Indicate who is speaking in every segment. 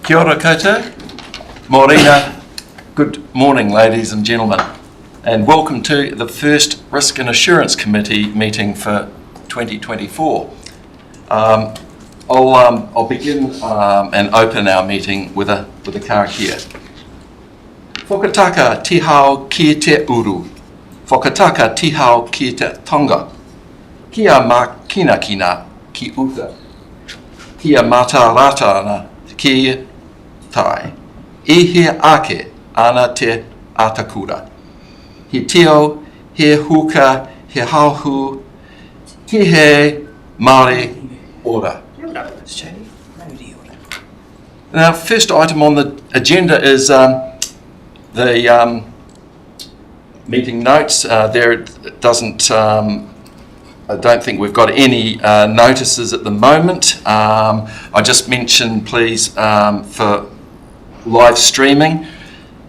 Speaker 1: Kia ora koutou. Morena. Good morning, ladies and gentlemen, and welcome to the first Risk and Assurance Committee meeting for 2024. I'll begin and open our meeting with a karakia. Whakataka tihau ki te uru. Whakataka tihau ki te tonga. Kia makina ki uta. Kia matarata ana ki tai. He ake ana te atakura. He teo, he huka, he hauhu, ki he Māori ora. Now, first item on the agenda is the meeting notes. It doesn't. I don't think we've got any notices at the moment. I just mentioned, please, for live streaming,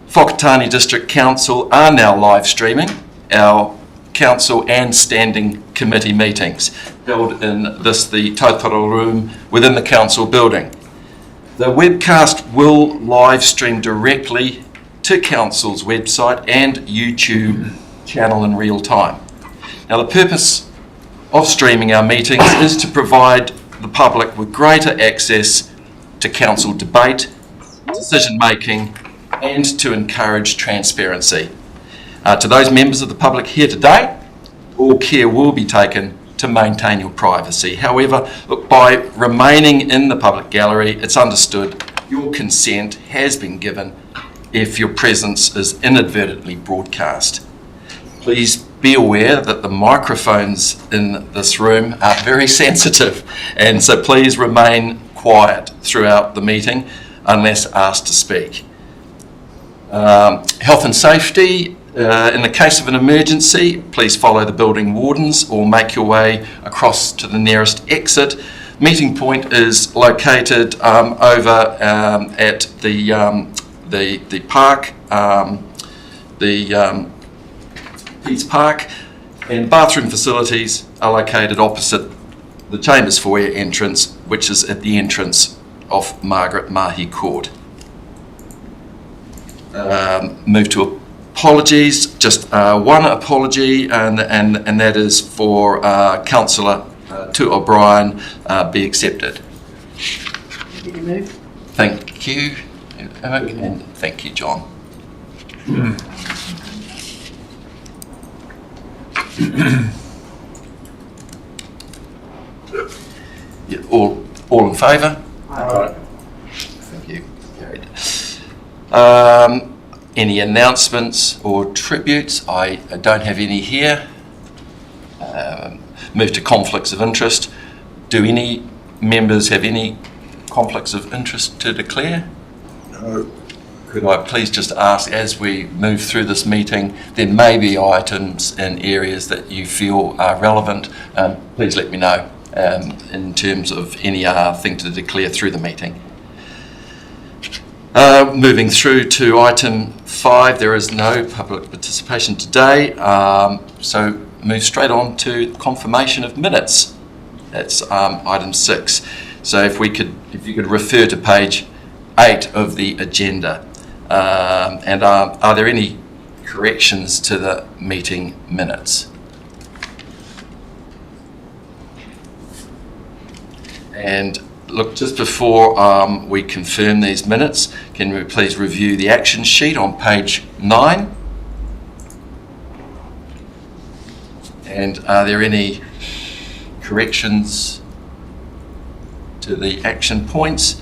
Speaker 1: Whakatane District Council are now live streaming our council and standing committee meetings held in the Tautaro room within the council building. The webcast will live stream directly to council's website and YouTube channel in real time. Now, the purpose of streaming our meetings is to provide the public with greater access to council debate, decision making, and to encourage transparency. To those members of the public here today, all care will be taken to maintain your privacy. However, look, by remaining in the public gallery, it's understood your consent has been given if your presence is inadvertently broadcast. Please be aware that the microphones in this room are very sensitive, and so please remain quiet throughout the meeting unless asked to speak. Health and safety. In the case of an emergency, please follow the building wardens or make your way across to the nearest exit. Meeting point is located over at the park, Peace Park, and bathroom facilities are located opposite the Chambers foyer entrance, which is at the entrance of Margaret Mahi Court. Move to apologies. Just one apology, and that is for Councillor Tu O'Brien be accepted. Thank you, and thank you, John. Yeah, all in favour?
Speaker 2: Aye.
Speaker 1: Thank you. Carried. Any announcements or tributes? I don't have any here. Move to conflicts of interest. Do any members have any conflicts of interest to declare?
Speaker 2: No.
Speaker 1: Could I please just ask, as we move through this meeting, there may be items in areas that you feel are relevant. Please let me know in terms of any thing to declare through the meeting. Moving through to item 5, there is no public participation today, so move straight on to confirmation of minutes. That's item 6. So if you could refer to page 8 of the agenda. And are there any corrections to the meeting minutes? And look, just before we confirm these minutes, can we please review the action sheet on page 9? And are there any corrections to the action points?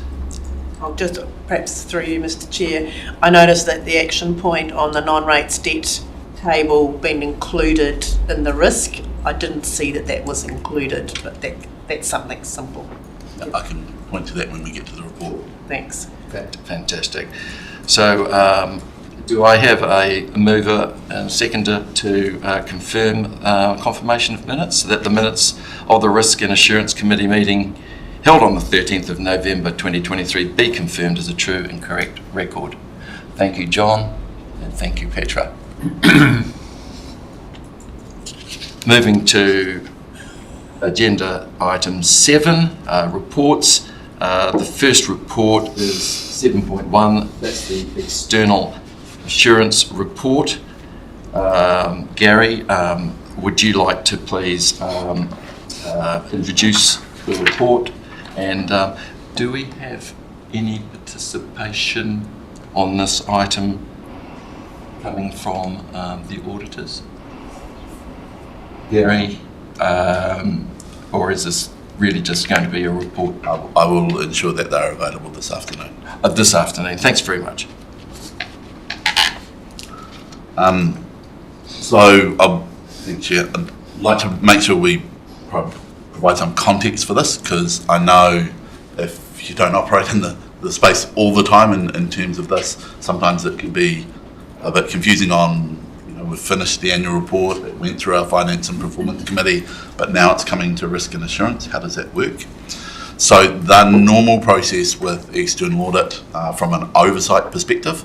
Speaker 3: I'll just perhaps through you, Mr. Chair. I noticed that the action point on the non-rates debt table being included in the risk. I didn't see that was included, but that's something simple.
Speaker 2: I can point to that when we get to the report.
Speaker 3: Thanks.
Speaker 1: Fantastic. So do I have a mover and seconder to confirm confirmation of minutes, that the minutes of the Risk and Assurance Committee meeting held on the 13th of November 2023 be confirmed as a true and correct record? Thank you, John, and thank you, Petra. Moving to agenda item 7, reports. The first report is 7.1, that's the external assurance report. Gary, would you like to please introduce the report? And do we have any participation on this item coming from the auditors? Gary, or is this really just going to be a report?
Speaker 2: I will ensure that they're available this afternoon.
Speaker 1: This afternoon, thanks very much.
Speaker 2: So I think, Chair, I'd like to make sure we provide some context for this, because I know if you don't operate in the space all the time in terms of this, sometimes it can be a bit confusing on, we've finished the annual report, it went through our Finance and Performance Committee, but now it's coming to Risk and Assurance. How does that work? So the normal process with external audit from an oversight perspective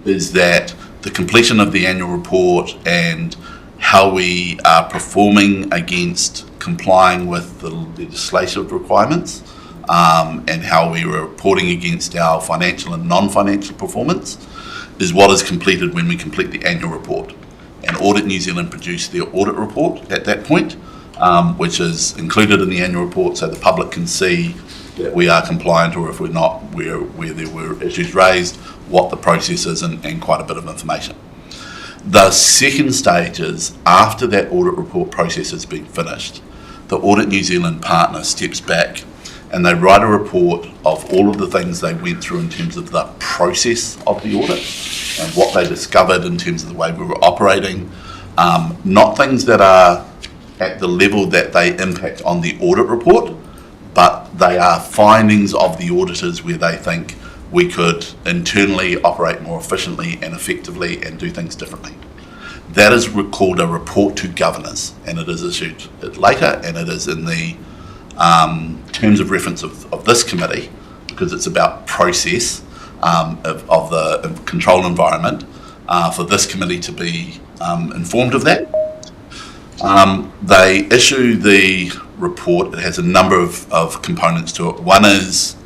Speaker 2: is that the completion of the annual report and how we are performing against complying with the legislative requirements and how we were reporting against our financial and non-financial performance is what is completed when we complete the annual report. And Audit New Zealand produced their audit report at that point, which is included in the annual report so the public can see that we are compliant, or if we're not, where there were issues raised, what the process is, and quite a bit of information. The second stage is, after that audit report process has been finished, the Audit New Zealand partner steps back and they write a report of all of the things they went through in terms of the process of the audit and what they discovered in terms of the way we were operating, not things that are at the level that they impact on the audit report, but they are findings of the auditors where they think we could internally operate more efficiently and effectively and do things differently. That is called a report to governors, and it is issued later, and it is in the terms of reference of this committee, because it's about process of the control environment, for this committee to be informed of that. They issue the report. It has a number of components to it. One is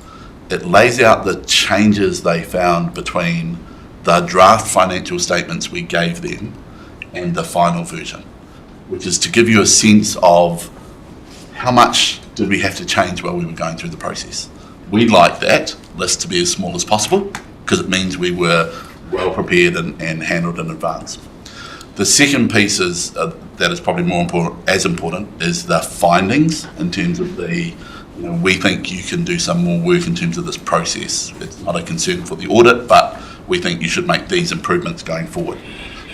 Speaker 2: it lays out the changes they found between the draft financial statements we gave them and the final version, which is to give you a sense of how much did we have to change while we were going through the process. We like that list to be as small as possible, because it means we were well prepared and handled in advance. The second piece is that is probably more important, as important, is the findings in terms of the, we think you can do some more work in terms of this process. It's not a concern for the audit, but we think you should make these improvements going forward.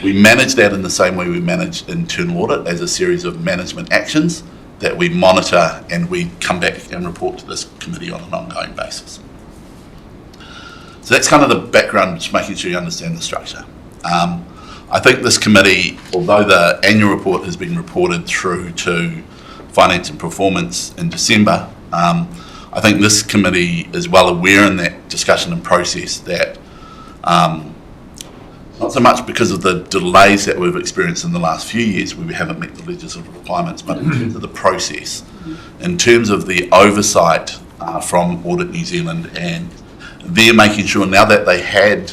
Speaker 2: We manage that in the same way we manage internal audit, as a series of management actions that we monitor and we come back and report to this committee on an ongoing basis. So that's kind of the background, just making sure you understand the structure. I think this committee, although the annual report has been reported through to Finance and Performance in December, I think this committee is well aware in that discussion and process that not so much because of the delays that we've experienced in the last few years where we haven't met the legislative requirements, but in terms of the process, in terms of the oversight from Audit New Zealand, and they're making sure now that they had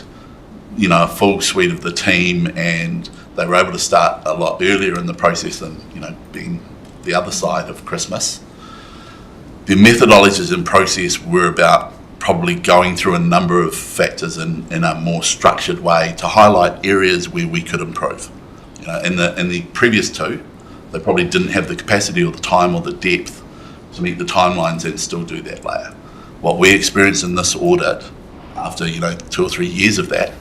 Speaker 2: a full suite of the team and they were able to start a lot earlier in the process than being the other side of Christmas. The methodologies and process were about probably going through a number of factors in a more structured way to highlight areas where we could improve. In the previous two, they probably didn't have the capacity or the time or the depth to meet the timelines and still do that layer. What we experienced in this audit, after 2 or 3 years of that,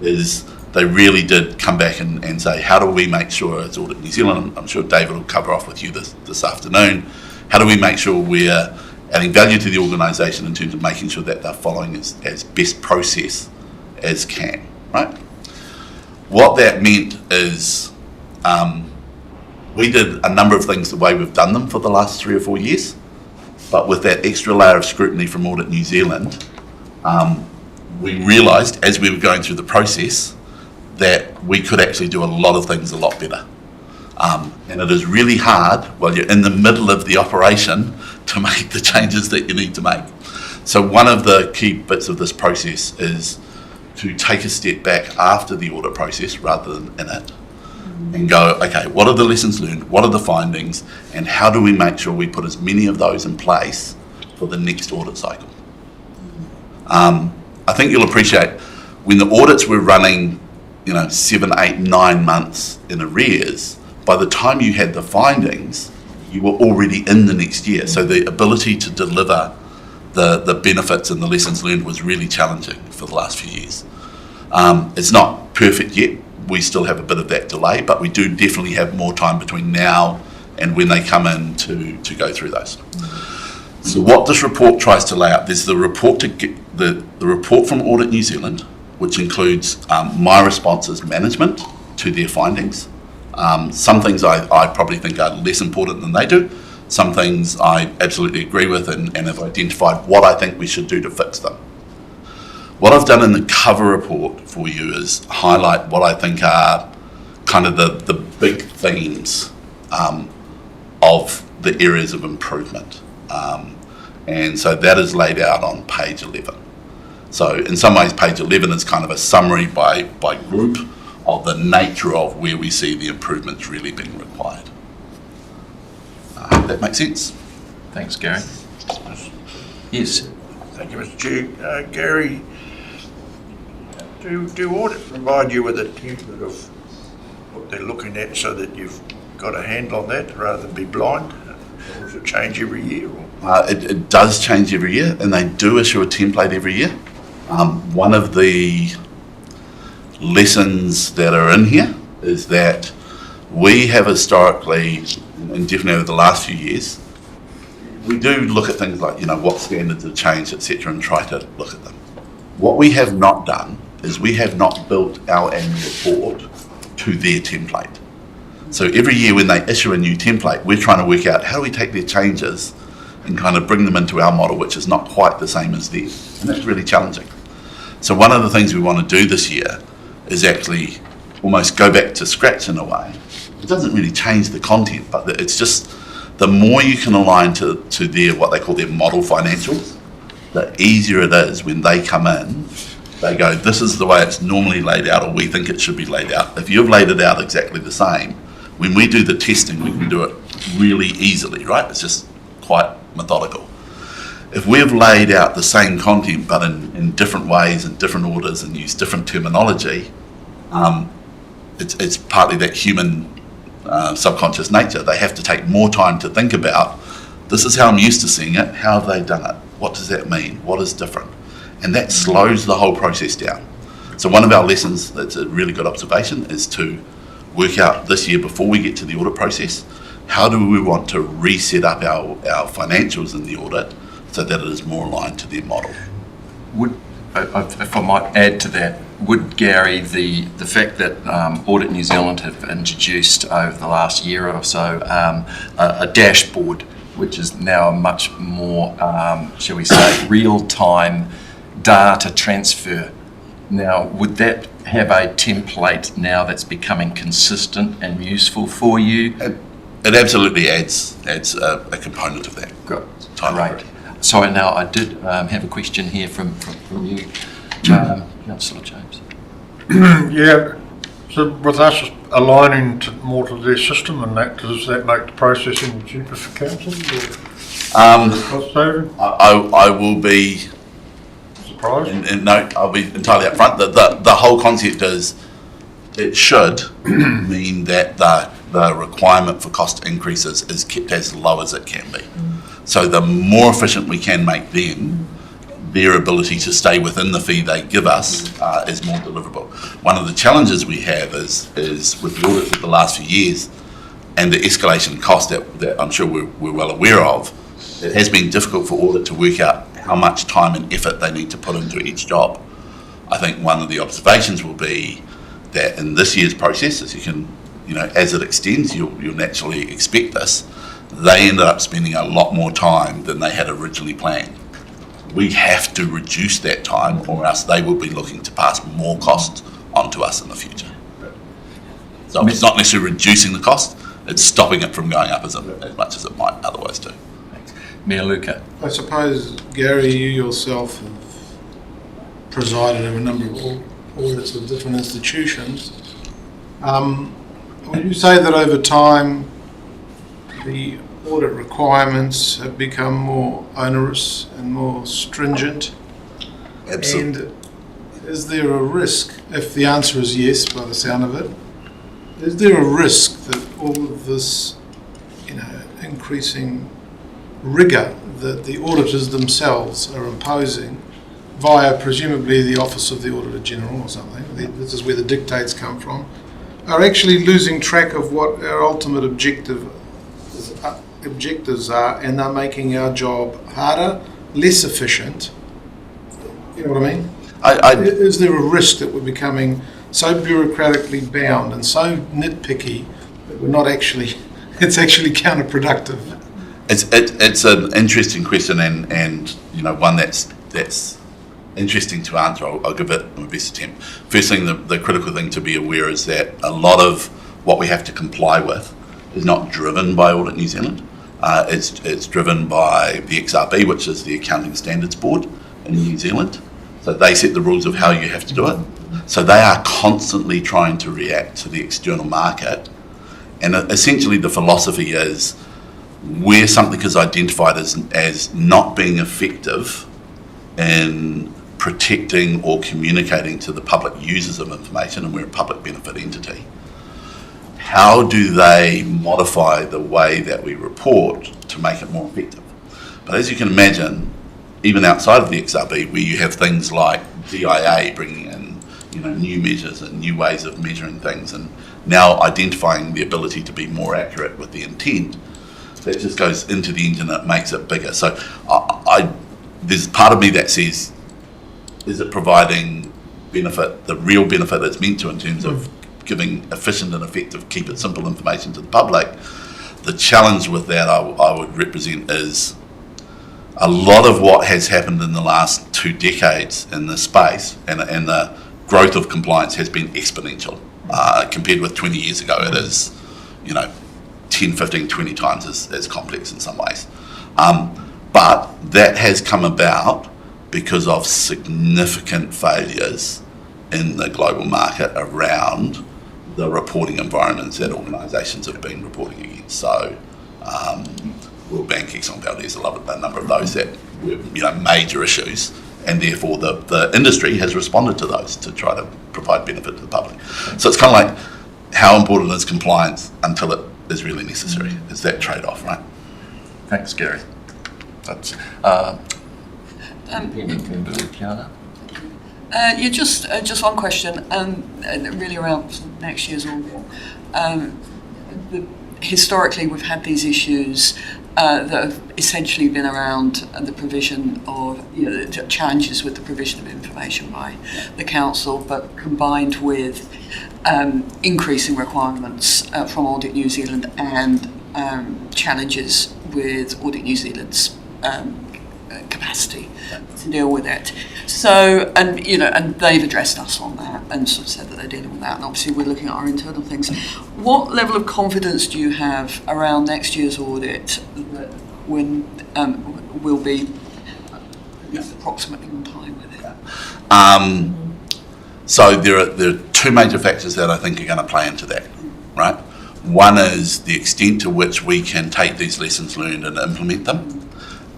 Speaker 2: is they really did come back and say, how do we make sure, as Audit New Zealand, I'm sure David will cover off with you this afternoon, how do we make sure we're adding value to the organisation in terms of making sure that they're following as best process as can, right? What that meant is we did a number of things the way we've done them for the last 3 or 4 years, but with that extra layer of scrutiny from Audit New Zealand, we realised as we were going through the process that we could actually do a lot of things a lot better. And it is really hard while you're in the middle of the operation to make the changes that you need to make. So one of the key bits of this process is to take a step back after the audit process rather than in it, and go, okay, what are the lessons learned, what are the findings, and how do we make sure we put as many of those in place for the next audit cycle? I think you'll appreciate when the audits were running, 7, 8, 9 months in arrears, by the time you had the findings, you were already in the next year. So the ability to deliver the benefits and the lessons learned was really challenging for the last few years. It's not perfect yet. We still have a bit of that delay, but we do definitely have more time between now and when they come in to go through those. So what this report tries to lay out, there's the report the report from Audit New Zealand, which includes my response as management to their findings. Some things I probably think are less important than they do. Some things I absolutely agree with and have identified what I think we should do to fix them. What I've done in the cover report for you is highlight what I think are kind of the big themes of the areas of improvement. And so that is laid out on page 11. So in some ways, page 11 is kind of a summary by group of the nature of where we see the improvements really being required. I hope that makes sense.
Speaker 1: Thanks, Gary. Yes.
Speaker 4: Thank you, Mr. Chair. Gary, do audit provide you with a template of what they're looking at so that you've got a handle on that rather than be blind? Or does it change every year?
Speaker 2: It does change every year, and they do issue a template every year. One of the lessons that are in here is that we have historically, and definitely over the last few years, we do look at things like, what standards have changed, etc., and try to look at them. What we have not done is we have not built our annual report to their template. So every year when they issue a new template, we're trying to work out how do we take their changes and kind of bring them into our model, which is not quite the same as theirs. And that's really challenging. So one of the things we want to do this year is actually almost go back to scratch in a way. It doesn't really change the content, but it's just the more you can align to their, what they call their model financials, the easier it is when they come in, they go, this is the way it's normally laid out, or we think it should be laid out. If you've laid it out exactly the same, when we do the testing, we can do it really easily, right? It's just quite methodical. If we've laid out the same content but in different ways and different orders and use different terminology, it's partly that human subconscious nature. They have to take more time to think about, this is how I'm used to seeing it, how have they done it? What does that mean? What is different? And that slows the whole process down. So one of our lessons, that's a really good observation, is to work out this year before we get to the audit process, how do we want to reset up our financials in the audit so that it is more aligned to their model.
Speaker 1: Would, if I might add to that, would Gary, the fact that Audit New Zealand have introduced over the last year or so a dashboard, which is now a much more, shall we say, real-time data transfer. Now, would that have a template now that's becoming consistent and useful for you?
Speaker 2: It absolutely adds a component of that.
Speaker 1: Great. Sorry, now I did have a question here from you, Councillor James.
Speaker 5: Yeah, so with us aligning more to their system and that, does that make the processing cheaper for council or cost saving?
Speaker 2: I will be
Speaker 5: Surprised?
Speaker 2: and no, I'll be entirely upfront. The whole concept is it should mean that the requirement for cost increases is kept as low as it can be. So the more efficient we can make them, their ability to stay within the fee they give us is more deliverable. One of the challenges we have is with the audits of the last few years and the escalation cost that I'm sure we're well aware of, it has been difficult for audit to work out how much time and effort they need to put into each job. I think one of the observations will be that in this year's process, as you can, as it extends, you'll naturally expect this, they ended up spending a lot more time than they had originally planned. We have to reduce that time or else they will be looking to pass more costs onto us in the future. So it's not necessarily reducing the cost, it's stopping it from going up as much as it might otherwise do.
Speaker 1: Mayor Luca.
Speaker 6: I suppose, Gary, you yourself have presided over a number of audits of different institutions. Would you say that over time the audit requirements have become more onerous and more stringent?
Speaker 2: Absolutely.
Speaker 6: And is there a risk, if the answer is yes by the sound of it, is there a risk that all of this, increasing rigour that the auditors themselves are imposing via presumably the Office of the Auditor General or something, this is where the dictates come from, are actually losing track of what our ultimate objectives are, and they're making our job harder, less efficient? You know what I mean? Is there a risk that we're becoming so bureaucratically bound and so nitpicky that we're not actually, it's actually counterproductive?
Speaker 2: It's an interesting question, and one that's interesting to answer. I'll give it my best attempt. First thing, the critical thing to be aware is that a lot of what we have to comply with is not driven by Audit New Zealand. It's driven by the XRB, which is the Accounting Standards Board in New Zealand. So they set the rules of how you have to do it. So they are constantly trying to react to the external market. And essentially the philosophy is, where something is identified as not being effective in protecting or communicating to the public users of information, and we're a public benefit entity, how do they modify the way that we report to make it more effective? But as you can imagine, even outside of the XRB, where you have things like DIA bringing in new measures and new ways of measuring things, and now identifying the ability to be more accurate with the intent, that just goes into the engine and it makes it bigger. So there's part of me that says, is it providing benefit, the real benefit it's meant to, in terms of giving efficient and effective, keep it simple information to the public? The challenge with that I would represent is a lot of what has happened in the last 2 decades in this space, and the growth of compliance has been exponential. Compared with 20 years ago, it is 10, 15, 20 times as complex in some ways. But that has come about because of significant failures in the global market around the reporting environments that organisations have been reporting against. So World Bank, Exxon Valdez, a number of those that were major issues, and therefore the industry has responded to those to try to provide benefit to the public. So it's kind of like, how important is compliance until it is really necessary? It's that trade-off, right?
Speaker 1: Thanks, Gary. That's Kiana.
Speaker 7: Just one question, really around next year's audit. Historically, we've had these issues that have essentially been around the provision of, the challenges with the provision of information by the council, but combined with increasing requirements from Audit New Zealand and challenges with Audit New Zealand's capacity to deal with it. So, and they've addressed us on that and sort of said that they're dealing with that, and obviously we're looking at our internal things. What level of confidence do you have around next year's audit that we'll be approximately on time with it?
Speaker 2: So there are 2 major factors that I think are going to play into that, right? One is the extent to which we can take these lessons learned and implement them.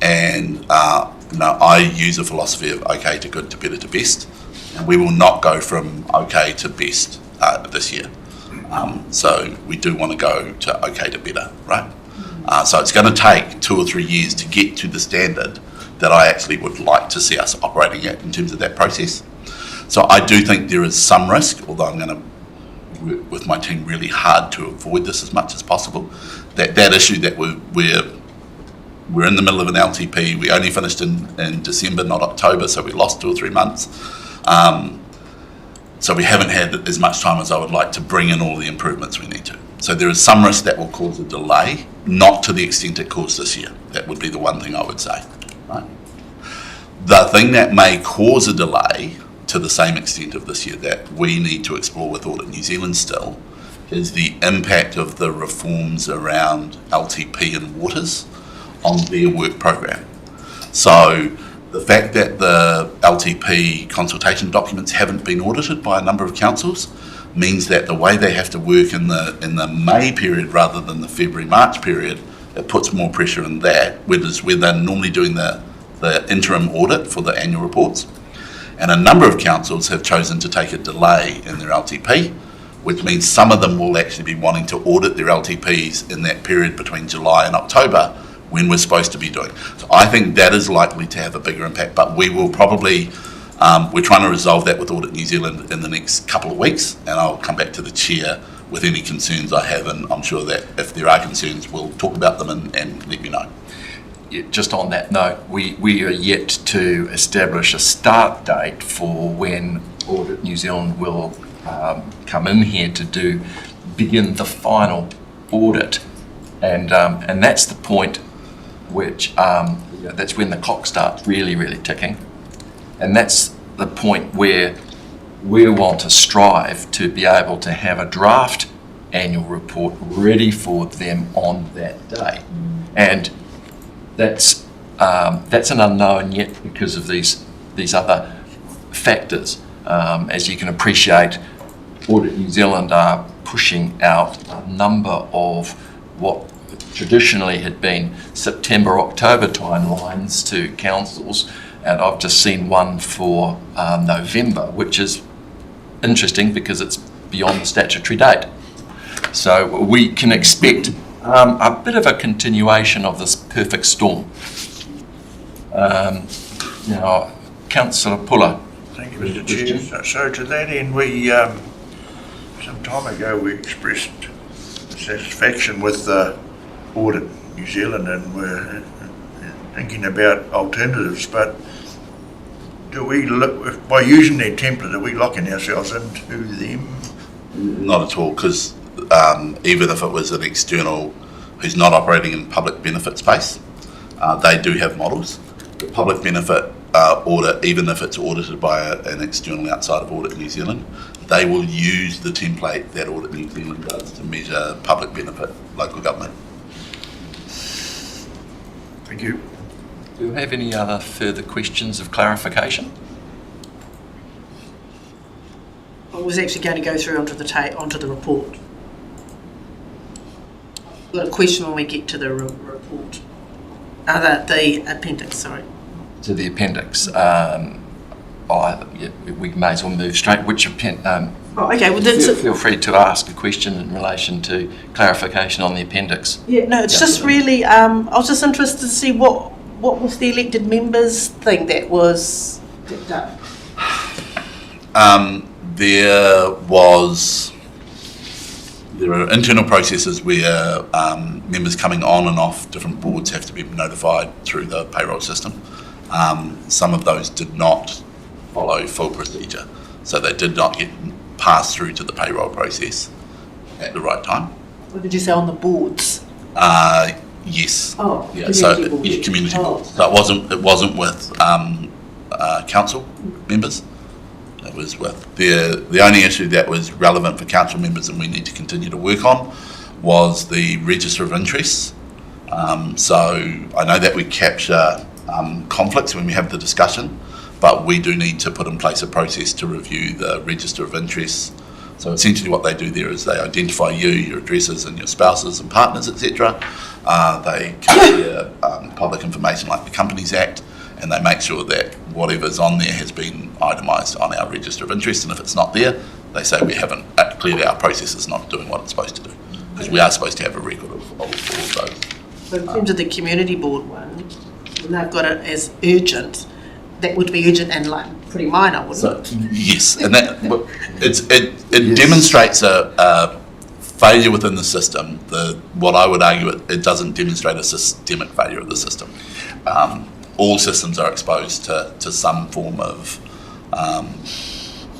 Speaker 2: And I use a philosophy of okay to good to better to best, and we will not go from okay to best this year. So we do want to go to okay to better, right? So it's going to take 2 or 3 years to get to the standard that I actually would like to see us operating at in terms of that process. So I do think there is some risk, although I'm going to work with my team really hard to avoid this as much as possible. That issue that we're in the middle of an LTP. We only finished in December, not October, so we lost 2 or 3 months. So we haven't had as much time as I would like to bring in all the improvements we need to. So there is some risk that will cause a delay, not to the extent it caused this year. That would be the one thing I would say. Right? The thing that may cause a delay to the same extent of this year that we need to explore with Audit New Zealand still is the impact of the reforms around LTP and waters on their work program. So the fact that the LTP consultation documents haven't been audited by a number of councils means that the way they have to work in the May period rather than the February-March period, it puts more pressure in that, whereas where they're normally doing the interim audit for the annual reports. And a number of councils have chosen to take a delay in their LTP, which means some of them will actually be wanting to audit their LTPs in that period between July and October when we're supposed to be doing. So I think that is likely to have a bigger impact, but we will probably, we're trying to resolve that with Audit New Zealand in the next couple of weeks, and I'll come back to the chair with any concerns I have, and I'm sure that if there are concerns, we'll talk about them and let you know.
Speaker 1: Yeah, just on that note, we are yet to establish a start date for when Audit New Zealand will come in here to begin the final audit, and that's the point which that's when the clock starts really ticking, and that's the point where we want to strive to be able to have a draft annual report ready for them on that day, and that's an unknown yet because of these other factors. As you can appreciate, Audit New Zealand are pushing out a number of what traditionally had been September, October timelines to councils, and I've just seen one for November, which is interesting because it's beyond the statutory date. So we can expect a bit of a continuation of this perfect storm. Councillor Puller.
Speaker 4: Thank you, Mr. Chair. So to that end, we, some time ago, we expressed satisfaction with Audit New Zealand, and we're thinking about alternatives, but do we look, by using their template, are we locking ourselves into them?
Speaker 2: Not at all, because even if it was an external who's not operating in public benefit space, they do have models. The public benefit audit, even if it's audited by an external outside of Audit New Zealand, they will use the template that Audit New Zealand does to measure public benefit local government.
Speaker 4: Thank you.
Speaker 1: Do you have any other further questions of clarification?
Speaker 3: I was actually going to go through onto the report. I've got a question when we get to the report. The appendix, sorry.
Speaker 1: To the appendix. We may as well move straight. Which appendix?
Speaker 3: Okay, well that's
Speaker 1: Feel free to ask a question in relation to clarification on the appendix.
Speaker 3: Yeah, no, it's just really, I was just interested to see what was the elected members thing that was done.
Speaker 2: There are internal processes where members coming on and off different boards have to be notified through the payroll system. Some of those did not follow full procedure, so they did not get passed through to the payroll process at the right time.
Speaker 3: What did you say on the boards?
Speaker 2: Yes.
Speaker 3: Oh,
Speaker 2: yeah.
Speaker 3: Community board.
Speaker 2: Yeah, community
Speaker 3: Oh.
Speaker 2: board. So it wasn't with council members. It was with the only issue that was relevant for council members and we need to continue to work on was the register of interests. So I know that we capture conflicts when we have the discussion, but we do need to put in place a process to review the register of interests. So essentially what they do there is they identify you, your addresses and your spouses and partners, etc. They capture public information like the Companies Act, and they make sure that whatever's on there has been itemised on our register of interest, and if it's not there, they say we haven't, clearly our process is not doing what it's supposed to do, because we are supposed to have a record of all of those.
Speaker 3: So in terms of the community board one, when they've got it as urgent, that would be urgent and like pretty minor, wouldn't
Speaker 2: So
Speaker 3: it?
Speaker 2: yes, and that it demonstrates a failure within the system. What I would argue it doesn't demonstrate a systemic failure of the system. All systems are exposed to some form of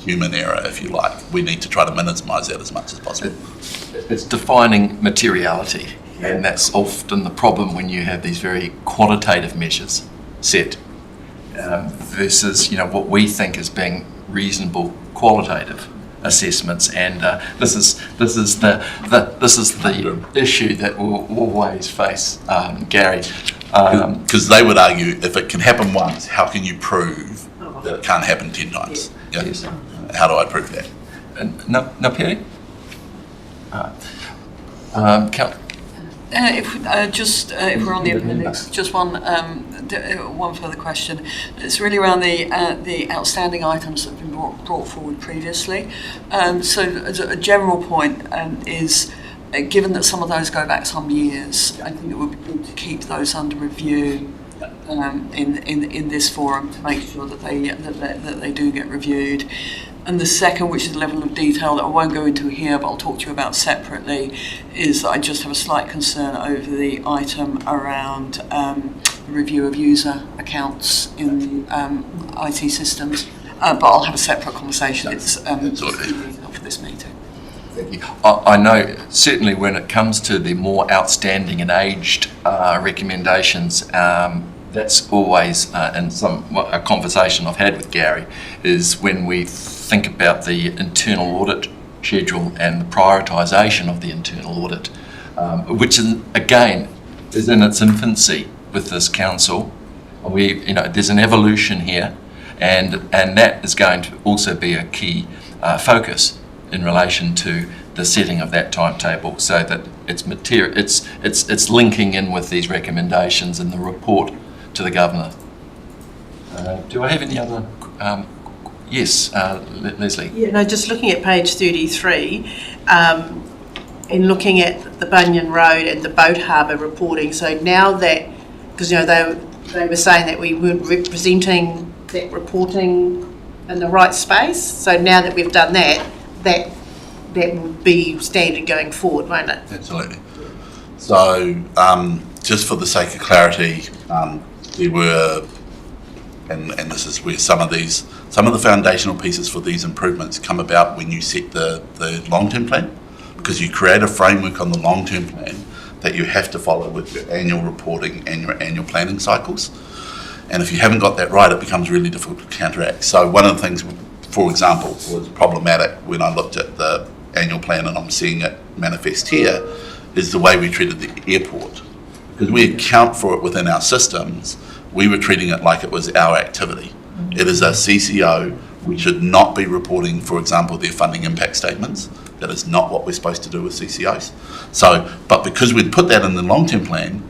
Speaker 2: human error, if you like. We need to try to minimise that as much as possible.
Speaker 1: It's defining materiality, and that's often the problem when you have these very quantitative measures set versus what we think as being reasonable qualitative assessments, and this is the issue that we'll always face, Gary.
Speaker 2: Because they would argue, if it can happen once, how can you prove that it can't happen 10 times? Yeah.
Speaker 1: Yes.
Speaker 2: How do I prove that?
Speaker 1: No, Perry?
Speaker 7: If we're on the appendix, just one further question. It's really around the outstanding items that have been brought forward previously. So as a general point is, given that some of those go back some years, I think it would be good to keep those under review in this forum to make sure that they do get reviewed. And the second, which is a level of detail that I won't go into here, but I'll talk to you about separately, is that I just have a slight concern over the item around the review of user accounts in IT systems. But I'll have a separate conversation. It's for this meeting.
Speaker 1: Thank you. I know certainly when it comes to the more outstanding and aged recommendations, that's always a conversation I've had with Gary, is when we think about the internal audit schedule and the prioritisation of the internal audit, which is, again, is in its infancy with this council. There's an evolution here, and that is going to also be a key focus in relation to the setting of that timetable, so that it's linking in with these recommendations in the report to the Governor. Do I have any other? Yes, Leslie.
Speaker 3: Yeah, no, just looking at page 33, in looking at the Bunyan Road and the Boat Harbour reporting. So now that, because they were saying that we weren't representing that reporting in the right space. So now that we've done that will be standard going forward, won't it?
Speaker 2: Absolutely. So just for the sake of clarity, there were, and this is where some of the foundational pieces for these improvements come about when you set the long-term plan, because you create a framework on the long-term plan that you have to follow with your annual reporting and your annual planning cycles. And if you haven't got that right, it becomes really difficult to counteract. So one of the things, for example, was problematic when I looked at the annual plan, and I'm seeing it manifest here, is the way we treated the airport. Because we account for it within our systems, we were treating it like it was our activity. It is a CCO. We should not be reporting, for example, their funding impact statements. That is not what we're supposed to do with CCOs. So, but because we'd put that in the long-term plan,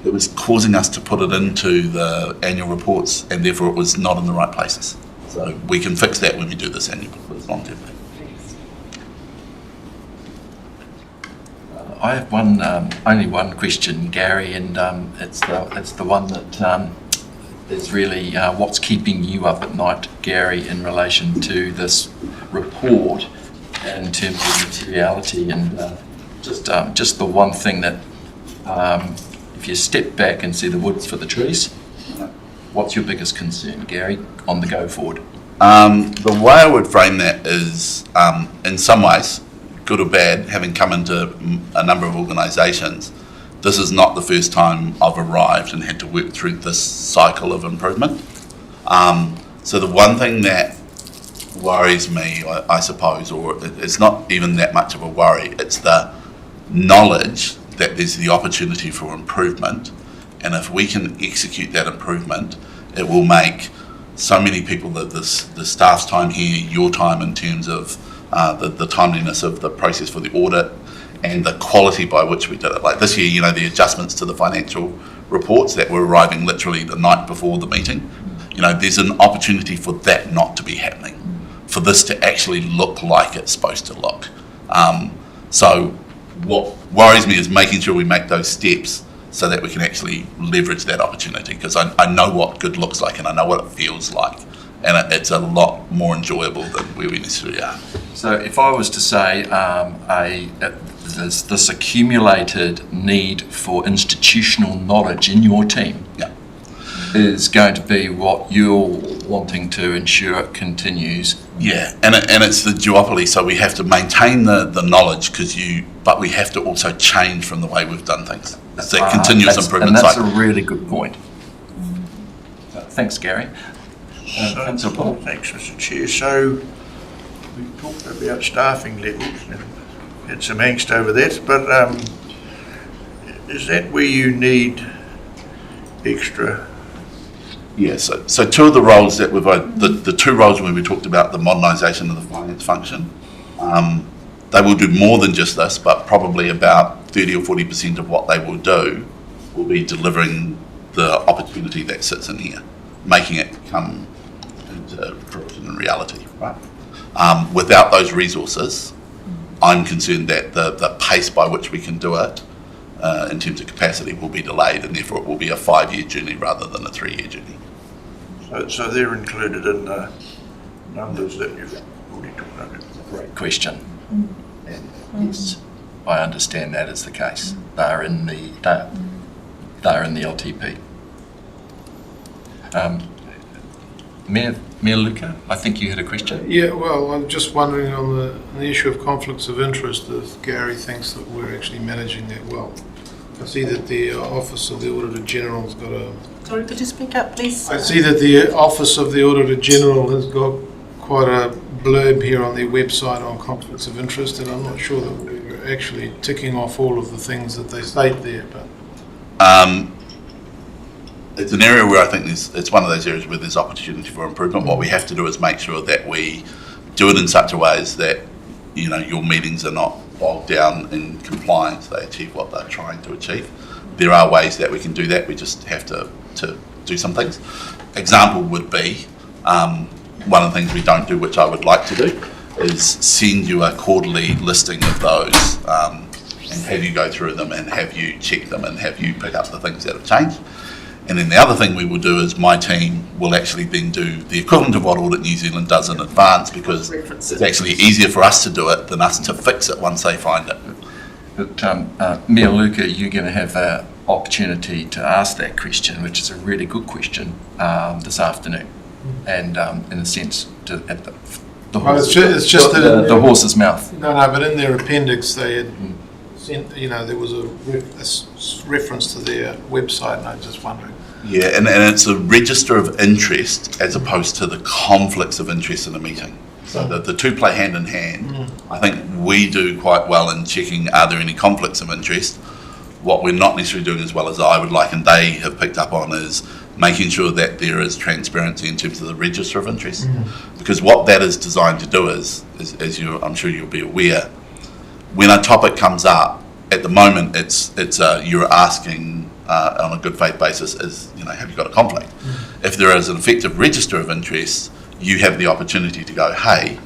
Speaker 2: it was causing us to put it into the annual reports, and therefore it was not in the right places. So we can fix that when we do this long-term plan.
Speaker 1: I have only one question, Gary, and it's the one that is really what's keeping you up at night, Gary, in relation to this report in terms of materiality, and just the one thing that if you step back and see the woods for the trees, what's your biggest concern, Gary, on the go forward?
Speaker 2: The way I would frame that is, in some ways, good or bad, having come into a number of organisations, this is not the first time I've arrived and had to work through this cycle of improvement. So the one thing that worries me, I suppose, or it's not even that much of a worry, it's the knowledge that there's the opportunity for improvement, and if we can execute that improvement, it will make so many people, the staff's time here, your time in terms of the timeliness of the process for the audit and the quality by which we did it. Like this year, the adjustments to the financial reports that were arriving literally the night before the meeting, there's an opportunity for that not to be happening, for this to actually look like it's supposed to look. So what worries me is making sure we make those steps so that we can actually leverage that opportunity, because I know what good looks like and I know what it feels like, and it's a lot more enjoyable than where we necessarily are.
Speaker 1: So if I was to say this accumulated need for institutional knowledge in your team is going to be what you're wanting to ensure it continues.
Speaker 2: Yeah, and it's the duopoly, so we have to maintain the knowledge, but we have to also change from the way we've done things. It's that continuous improvement cycle.
Speaker 1: And that's a really good point. Thanks, Gary. Councillor Paul.
Speaker 4: Thanks, Mr. Chair. So we talked about staffing levels and had some angst over that, but is that where you need extra.
Speaker 2: Yeah, so two of the roles that the two roles when we talked about the modernisation of the finance function, they will do more than just this, but probably about 30 or 40% of what they will do will be delivering the opportunity that sits in here, making it come into fruition and reality, right? Without those resources, I'm concerned that the pace by which we can do it in terms of capacity will be delayed, and therefore it will be a 5-year journey rather than a 3-year journey.
Speaker 4: So they're included in the numbers that you've already talked about.
Speaker 1: Great question. And yes, I understand that is the case. They're in the LTP. Mayor Luca, I think you had a question.
Speaker 6: Yeah, well, I'm just wondering on the issue of conflicts of interest, if Gary thinks that we're actually managing that well. I see that the Office of the Auditor General's got a...
Speaker 3: Sorry, could you speak up, please?
Speaker 6: I see that the Office of the Auditor General has got quite a blurb here on their website on conflicts of interest, and I'm not sure that we're actually ticking off all of the things that they state there, but...
Speaker 2: It's an area where I think it's one of those areas where there's opportunity for improvement. What we have to do is make sure that we do it in such a way as that, you know, your meetings are not bogged down in compliance. They achieve what they're trying to achieve. There are ways that we can do that. We just have to do some things. Example would be, one of the things we don't do, which I would like to do, is send you a quarterly listing of those and have you go through them and have you check them and have you pick up the things that have changed. And then the other thing we will do is my team will actually then do the equivalent of what Audit New Zealand does in advance, because it's actually easier for us to do it than us to fix it once they find it.
Speaker 1: But Mayor Luca, you're going to have an opportunity to ask that question, which is a really good question, this afternoon. And in a sense, at the
Speaker 6: Well, it's just that
Speaker 1: the horse's mouth.
Speaker 6: No, but in their appendix they had sent, there was a reference to their website, and I was just wondering.
Speaker 2: Yeah, and it's a register of interest as opposed to the conflicts of interest in a meeting. So the two play hand in hand. I think we do quite well in checking, are there any conflicts of interest? What we're not necessarily doing as well as I would like, and they have picked up on, is making sure that there is transparency in terms of the register of interest. Because what that is designed to do is as I'm sure you'll be aware, when a topic comes up, at the moment it's you're asking on a good faith basis, have you got a conflict? If there is an effective register of interest, you have the opportunity to go, hey,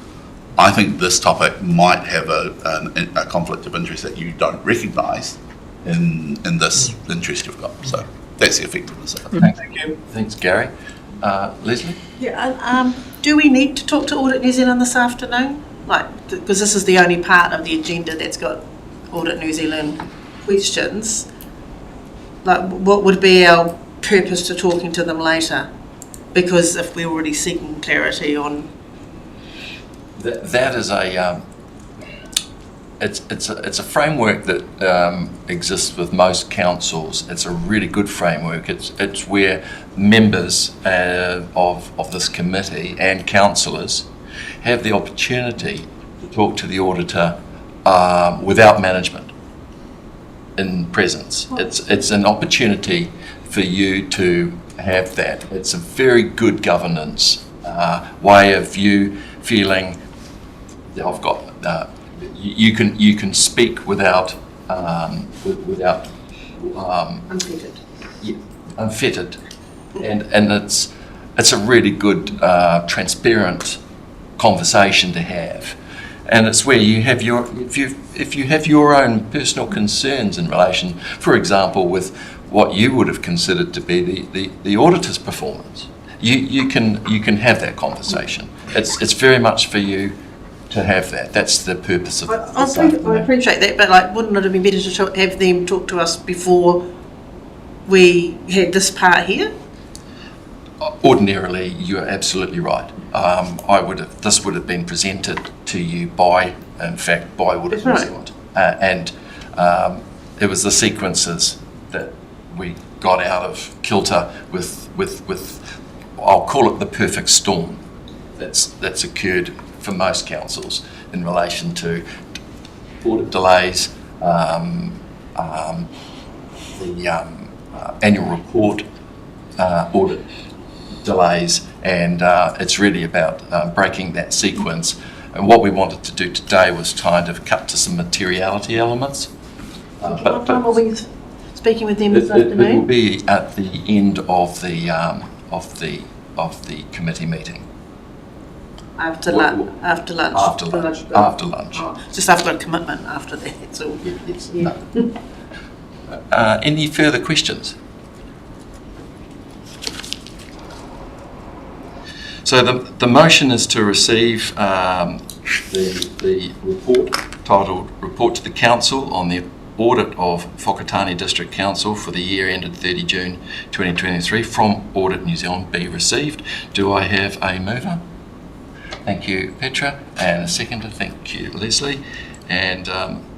Speaker 2: I think this topic might have a conflict of interest that you don't recognise in this interest you've got. So that's the effectiveness of it.
Speaker 1: Thank you. Thanks, Gary. Leslie?
Speaker 3: Yeah, do we need to talk to Audit New Zealand this afternoon? Because this is the only part of the agenda that's got Audit New Zealand questions. What would be our purpose to talking to them later? Because if we're already seeking clarity on...
Speaker 1: That is it's a framework that exists with most councils. It's a really good framework. It's where members of this committee and councillors have the opportunity to talk to the auditor without management in presence. It's an opportunity for you to have that. It's a very good governance way of you feeling that I've got. You can speak without
Speaker 3: unfettered.
Speaker 1: Yeah, unfettered, and it's a really good transparent conversation to have, and it's where you have if you have your own personal concerns in relation, for example, with what you would have considered to be the auditor's performance, you can have that conversation. It's very much for you to have that. That's the purpose of it.
Speaker 3: I appreciate that, but wouldn't it have been better to have them talk to us before we had this part here?
Speaker 1: Ordinarily, you're absolutely right. This would have been presented to you by Audit New Zealand, and it was the sequences that we got out of kilter with I'll call it the perfect storm that's occurred for most councils in relation to audit delays, the annual report audit delays, and it's really about breaking that sequence. And what we wanted to do today was kind of cut to some materiality elements.
Speaker 3: What time are we speaking with them this
Speaker 1: It will
Speaker 3: afternoon?
Speaker 1: be at the end of the committee meeting.
Speaker 3: After lunch? After lunch?
Speaker 1: After lunch.
Speaker 3: Oh, just after a commitment after that, so. Yeah.
Speaker 1: Any further questions? So the motion is to receive the report titled Report to the Council on the Audit of Whakatane District Council for the year ended 30 June 2023 from Audit New Zealand be received. Do I have a mover? Thank you, Petra, and a seconder. Thank you, Leslie. And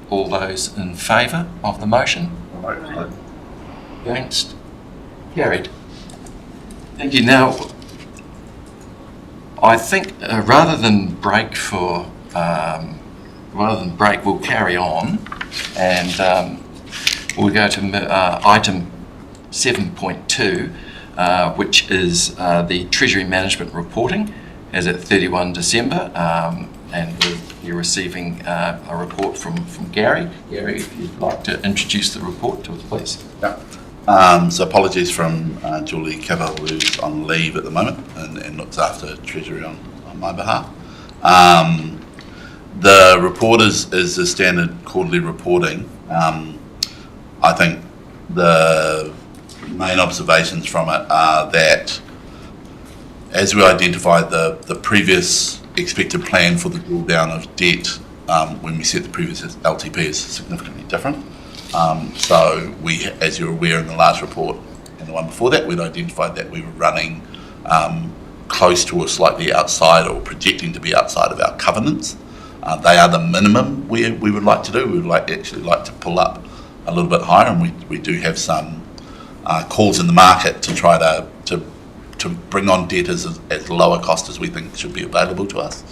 Speaker 1: all those in favour of the motion? Against? Carried. Thank you. Now, I think rather than break, we'll carry on, and we'll go to item 7.2, which is the Treasury Management Reporting as at 31 December, and you're receiving a report from Gary. Gary, if you'd like to introduce the report to us, please.
Speaker 2: Yeah. So apologies from Julie Cavell, who's on leave at the moment and looks after Treasury on my behalf. The report is the standard quarterly reporting. I think the main observations from it are that as we identified the previous expected plan for the drawdown of debt when we set the previous LTP is significantly different. So we, as you're aware in the last report and the one before that, we'd identified that we were running close to or slightly outside or projecting to be outside of our covenants. They are the minimum we would like to do. We would actually like to pull up a little bit higher, and we do have some calls in the market to try to bring on debt as lower cost as we think should be available to us,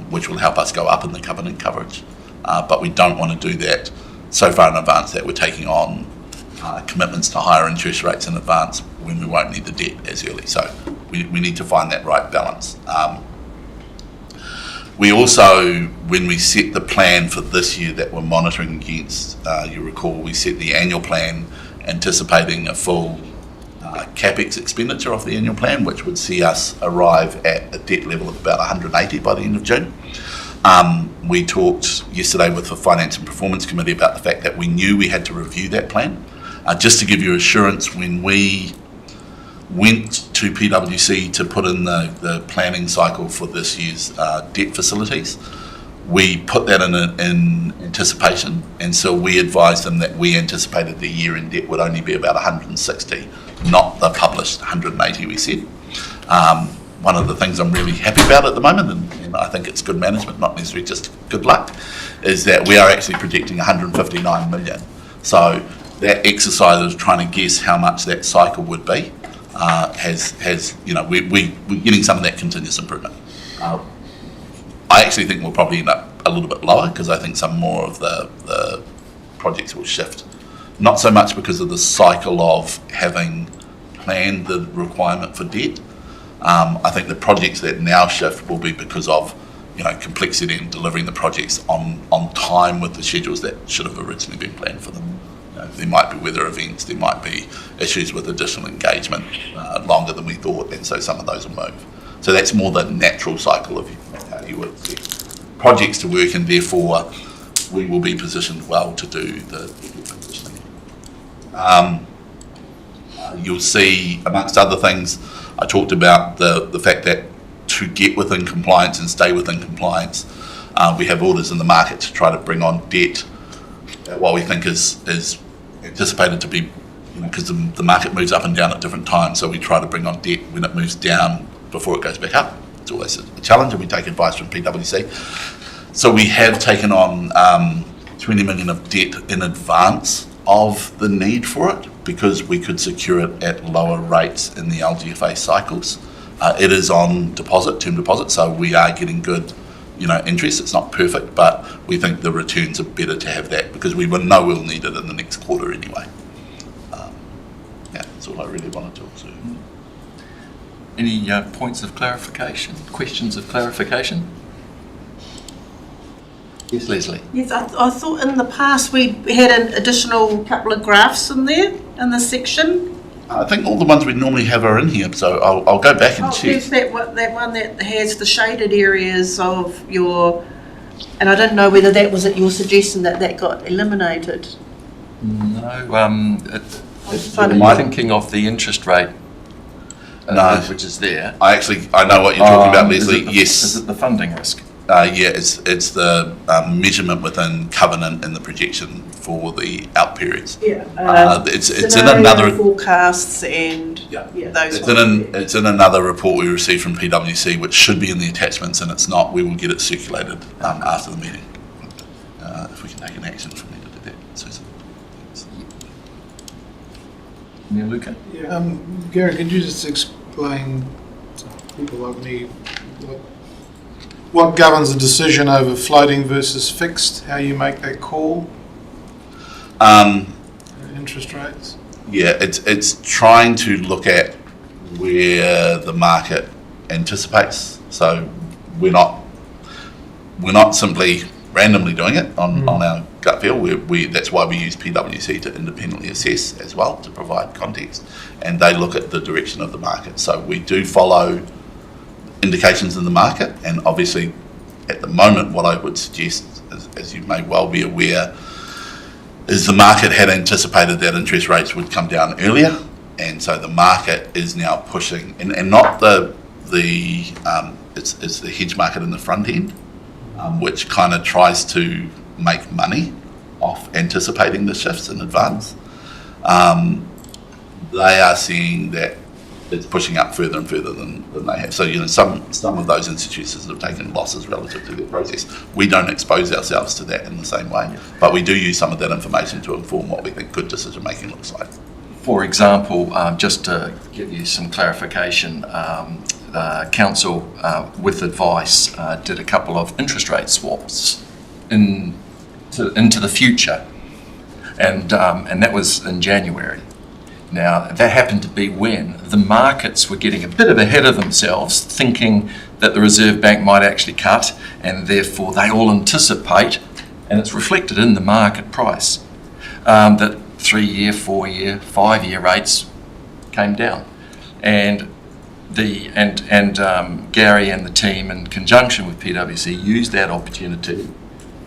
Speaker 2: which will help us go up in the covenant coverage. But we don't want to do that so far in advance that we're taking on commitments to higher interest rates in advance when we won't need the debt as early. So we need to find that right balance. We also, when we set the plan for this year that we're monitoring against, you recall we set the annual plan anticipating a full CapEx expenditure of the annual plan, which would see us arrive at a debt level of about 180 by the end of June. We talked yesterday with the Finance and Performance Committee about the fact that we knew we had to review that plan. Just to give you assurance, when we went to PwC to put in the planning cycle for this year's debt facilities, we put that in anticipation, and so we advised them that we anticipated the year-end debt would only be about 160, not the published 180 we said. One of the things I'm really happy about at the moment, and I think it's good management, not necessarily just good luck, is that we are actually predicting 159 million. So that exercise of trying to guess how much that cycle would be has we're getting some of that continuous improvement. I actually think we'll probably end up a little bit lower because I think some more of the projects will shift. Not so much because of the cycle of having planned the requirement for debt. I think the projects that now shift will be because of complexity in delivering the projects on time with the schedules that should have originally been planned for them. There might be weather events, there might be issues with additional engagement longer than we thought, and so some of those will move. So that's more the natural cycle of how you would expect projects to work, and therefore we will be positioned well to do the positioning. You'll see, amongst other things, I talked about the fact that to get within compliance and stay within compliance, we have orders in the market to try to bring on debt at what we think is anticipated to be, because the market moves up and down at different times, so we try to bring on debt when it moves down before it goes back up. It's always a challenge, and we take advice from PwC. So we have taken on 20 million of debt in advance of the need for it, because we could secure it at lower rates in the LGFA cycles. It is on deposit, term deposit, so we are getting good interest. It's not perfect, but we think the returns are better to have that because we know we'll need it in the next quarter anyway. That's all I really want to talk to.
Speaker 1: Any points of clarification, questions of clarification? Yes, Leslie.
Speaker 3: Yes, I thought in the past we had an additional couple of graphs in there, in this section.
Speaker 2: I think all the ones we normally have are in here, so I'll go back and check.
Speaker 3: There's that one that has the shaded areas of your, and I don't know whether that was at your suggestion that got eliminated.
Speaker 1: No,
Speaker 3: finding-
Speaker 1: I'm thinking of the interest rate,
Speaker 2: No.
Speaker 1: which is there.
Speaker 2: I know what you're talking about,
Speaker 1: Is
Speaker 2: Leslie.
Speaker 1: it the-
Speaker 2: Yes.
Speaker 1: Is it the funding risk?
Speaker 2: Yeah, it's the measurement within covenant and the projection for the out periods.
Speaker 3: Yeah.
Speaker 2: It's in
Speaker 3: Scenario
Speaker 2: another.
Speaker 3: forecasts and
Speaker 2: Yeah.
Speaker 3: those
Speaker 2: It's
Speaker 3: ones.
Speaker 2: it's in another report we received from PwC, which should be in the attachments, and it's not. We will get it circulated after the meeting. If we can take an action from there to do that, Susan.
Speaker 1: Neil Luca?
Speaker 6: Gary, could you just explain to people like me what governs the decision over floating versus fixed, how you make that call, interest rates?
Speaker 2: Yeah, it's trying to look at where the market anticipates. So we're not simply randomly doing it on our gut feel. That's why we use PwC to independently assess as well, to provide context, and they look at the direction of the market. So we do follow indications in the market, and obviously at the moment what I would suggest, as you may well be aware, is the market had anticipated that interest rates would come down earlier, and so the market is now pushing, and not it's the hedge market in the front end, which kind of tries to make money off anticipating the shifts in advance. They are seeing that it's pushing up further and further than they have. So, some of those institutions have taken losses relative to their process. We don't expose ourselves to that in the same way, but we do use some of that information to inform what we think good decision making looks like.
Speaker 1: For example, just to give you some clarification, Council, with advice, did a couple of interest rate swaps into the future, and that was in January. Now, that happened to be when the markets were getting a bit of ahead of themselves, thinking that the Reserve Bank might actually cut, and therefore they all anticipate, and it's reflected in the market price, that 3-year, 4-year, 5-year rates came down. And Gary and the team, in conjunction with PwC, used that opportunity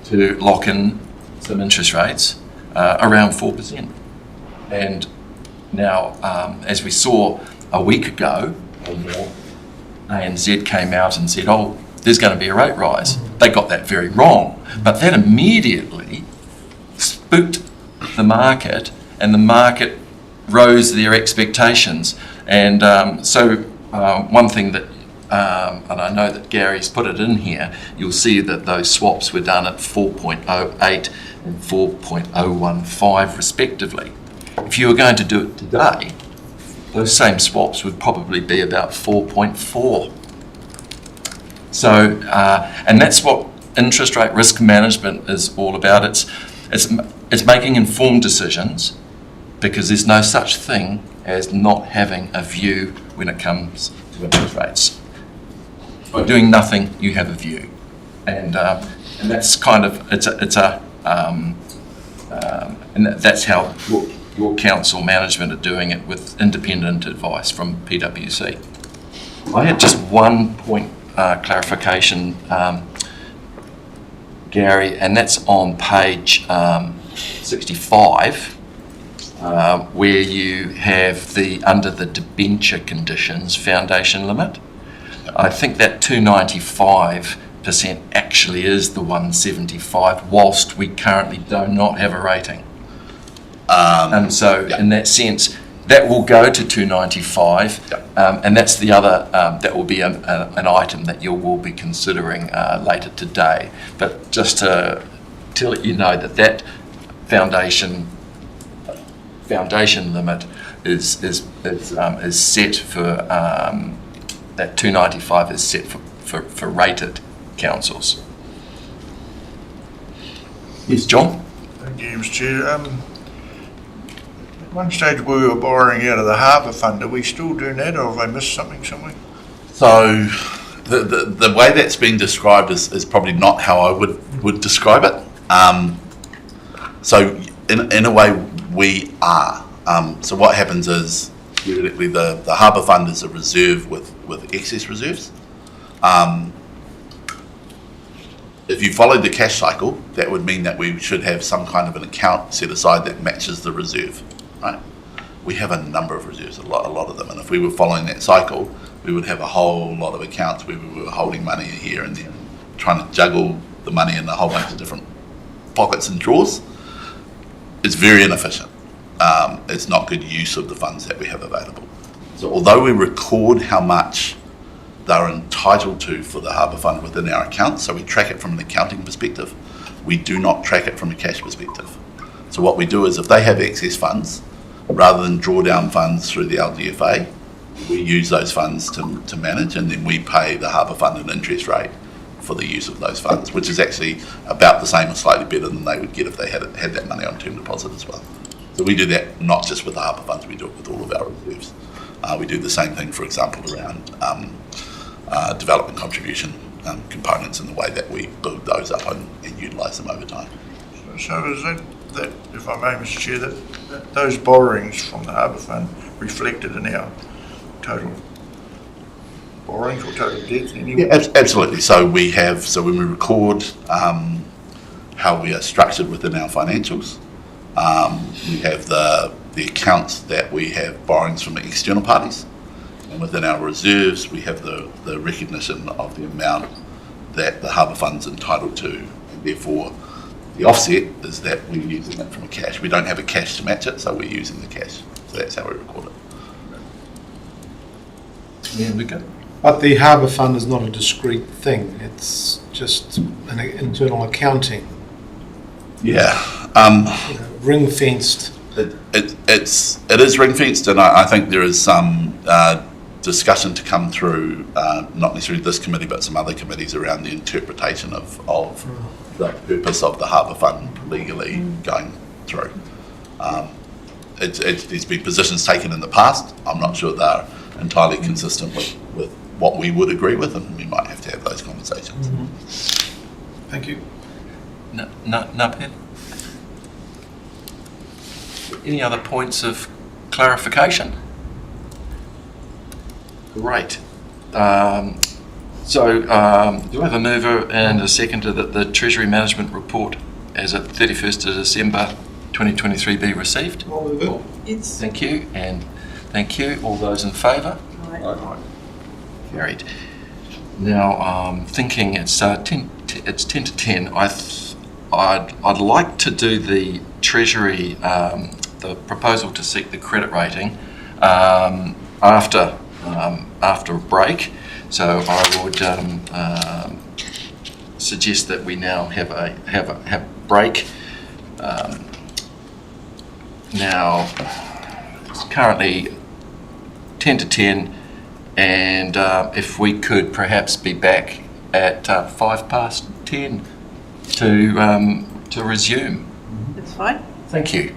Speaker 1: to lock in some interest rates around 4%. And now, as we saw a week ago or more, ANZ came out and said, oh, there's going to be a rate rise. They got that very wrong. But that immediately spooked the market, and the market rose their expectations. And one thing that, and I know that Gary's put it in here, you'll see that those swaps were done at 4.08 and 4.015 respectively. If you were going to do it today, those same swaps would probably be about 4.4. So, and that's what interest rate risk management is all about. It's making informed decisions, because there's no such thing as not having a view when it comes to interest rates. By doing nothing, you have a view, and that's kind of and that's how your council management are doing it, with independent advice from PwC. I had just one point clarification, Gary, and that's on page 65. Where you have under the debenture conditions foundation limit. I think that 295% actually is the 175, whilst we currently do not have a rating. And so in that sense, that will go to 295, and that's the other, that will be an item that you will be considering later today. But just to let you know that foundation limit is set for that 295 is set for rated councils. Yes, John?
Speaker 4: Thank you, Mr. Chair. One stage we were borrowing out of the harbour fund. Are we still doing that, or have I missed something somewhere?
Speaker 2: So the way that's been described is probably not how I would describe it. So in a way we are. So what happens is theoretically the harbour fund is a reserve with excess reserves. If you followed the cash cycle, that would mean that we should have some kind of an account set aside that matches the reserve, right? We have a number of reserves, a lot of them, and if we were following that cycle, we would have a whole lot of accounts where we were holding money here and there, trying to juggle the money in a whole bunch of different pockets and drawers. It's very inefficient. It's not good use of the funds that we have available. So although we record how much they're entitled to for the harbour fund within our account, so we track it from an accounting perspective, we do not track it from a cash perspective. So what we do is if they have excess funds, rather than draw down funds through the LGFA, we use those funds to manage, and then we pay the harbour fund an interest rate for the use of those funds, which is actually about the same or slightly better than they would get if they had that money on term deposit as well. So we do that not just with the harbour funds, we do it with all of our reserves. We do the same thing, for example, around development contribution components and the way that we build those up and utilise them over time.
Speaker 4: So is that if I may, Mr Chair, that those borrowings from the harbour fund reflected in our total borrowings or total debt anyway?
Speaker 2: Yeah, absolutely. So when we record how we are structured within our financials, we have the accounts that we have borrowings from external parties, and within our reserves we have the recognition of the amount that the harbour fund's entitled to, and therefore the offset is that we're using it from a cash. We don't have a cash to match it, so we're using the cash. So that's how we record it.
Speaker 1: There we go.
Speaker 6: But the harbour fund is not a discrete thing. It's just an internal accounting,
Speaker 2: Yeah.
Speaker 6: ring fenced.
Speaker 2: It is ring fenced, and I think there is some discussion to come through, not necessarily this committee, but some other committees around the interpretation of the purpose of the harbour fund legally going through. There's been positions taken in the past. I'm not sure they're entirely consistent with what we would agree with, and we might have to have those conversations.
Speaker 6: Thank you.
Speaker 1: No, Pam? Any other points of clarification? Great. Do I have a mover and a seconder that the Treasury Management Report as at 31st of December 2023 be received?
Speaker 6: I'll move it.
Speaker 3: Yes.
Speaker 1: Thank you, and thank you. All those in favour?
Speaker 3: Right.
Speaker 1: Carried. Now, thinking it's 10 to 10. I'd like to do the Treasury, the proposal to seek the credit rating after a break. So I would suggest that we now have a break. Now, it's currently 10 to 10, and if we could perhaps be back at 10:05 to resume.
Speaker 3: That's fine.
Speaker 1: Thank you.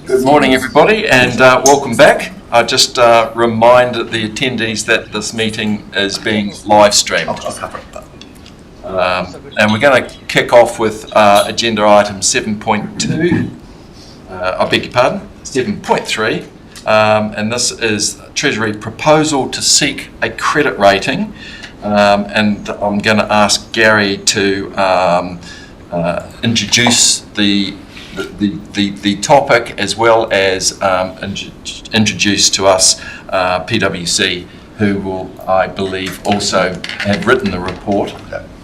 Speaker 1: Good morning, everybody, and welcome back. I just remind the attendees that this meeting is being live streamed.
Speaker 2: I'll cover it.
Speaker 1: And we're going to kick off with agenda item 7.2. I beg your pardon, 7.3. And this is Treasury proposal to seek a credit rating. And I'm going to ask Gary to introduce the topic, as well as introduce to us PwC, who will, I believe, also have written the report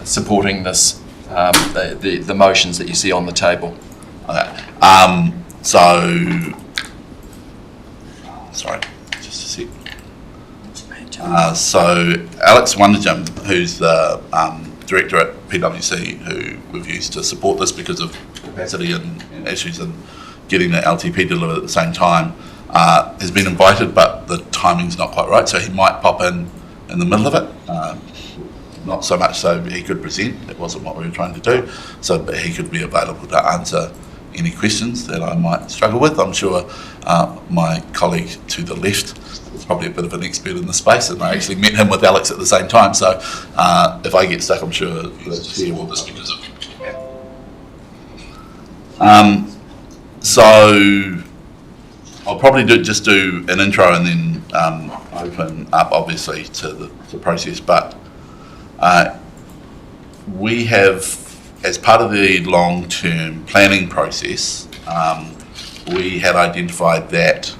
Speaker 1: supporting this, the motions that you see on the table.
Speaker 2: Okay. Sorry, just a sec. So Alex Wonderjim, who's the director at PwC, who we've used to support this because of capacity and issues in getting the LTP delivered at the same time, has been invited, but the timing's not quite right, so he might pop in the middle of it. Not so much so he could present, it wasn't what we were trying to do, so but he could be available to answer any questions that I might struggle with. I'm sure my colleague to the left is probably a bit of an expert in the space, and I actually met him with Alex at the same time, so if I get stuck, I'm sure the chair will just because of so I'll probably just do an intro and then open up obviously to the process, but we have, as part of the long-term planning process, we had identified that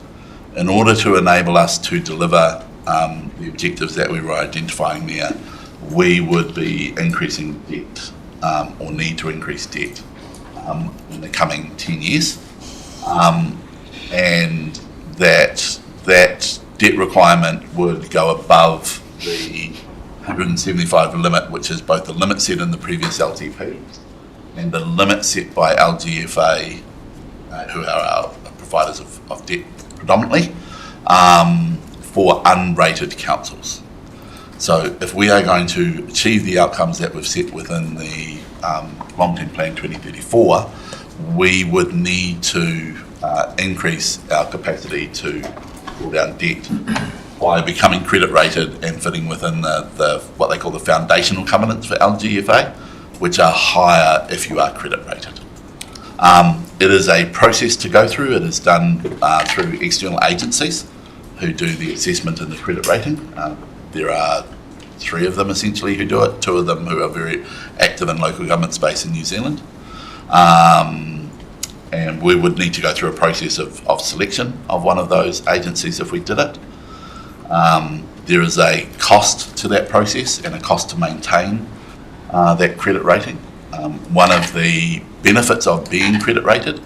Speaker 2: in order to enable us to deliver the objectives that we were identifying there, we would be increasing debt or need to increase debt in the coming 10 years. And that debt requirement would go above the 175 limit, which is both the limit set in the previous LTP and the limit set by LGFA, who are our providers of debt predominantly, for unrated councils. So if we are going to achieve the outcomes that we've set within the long-term plan 2034, we would need to increase our capacity to pull down debt by becoming credit rated and fitting within the what they call the foundational covenants for LGFA, which are higher if you are credit rated. It is a process to go through. It is done through external agencies who do the assessment and the credit rating. There are 3 of them essentially who do it, 2 of them who are very active in local government space in New Zealand. And we would need to go through a process of selection of one of those agencies if we did it. There is a cost to that process and a cost to maintain that credit rating. One of the benefits of being credit rated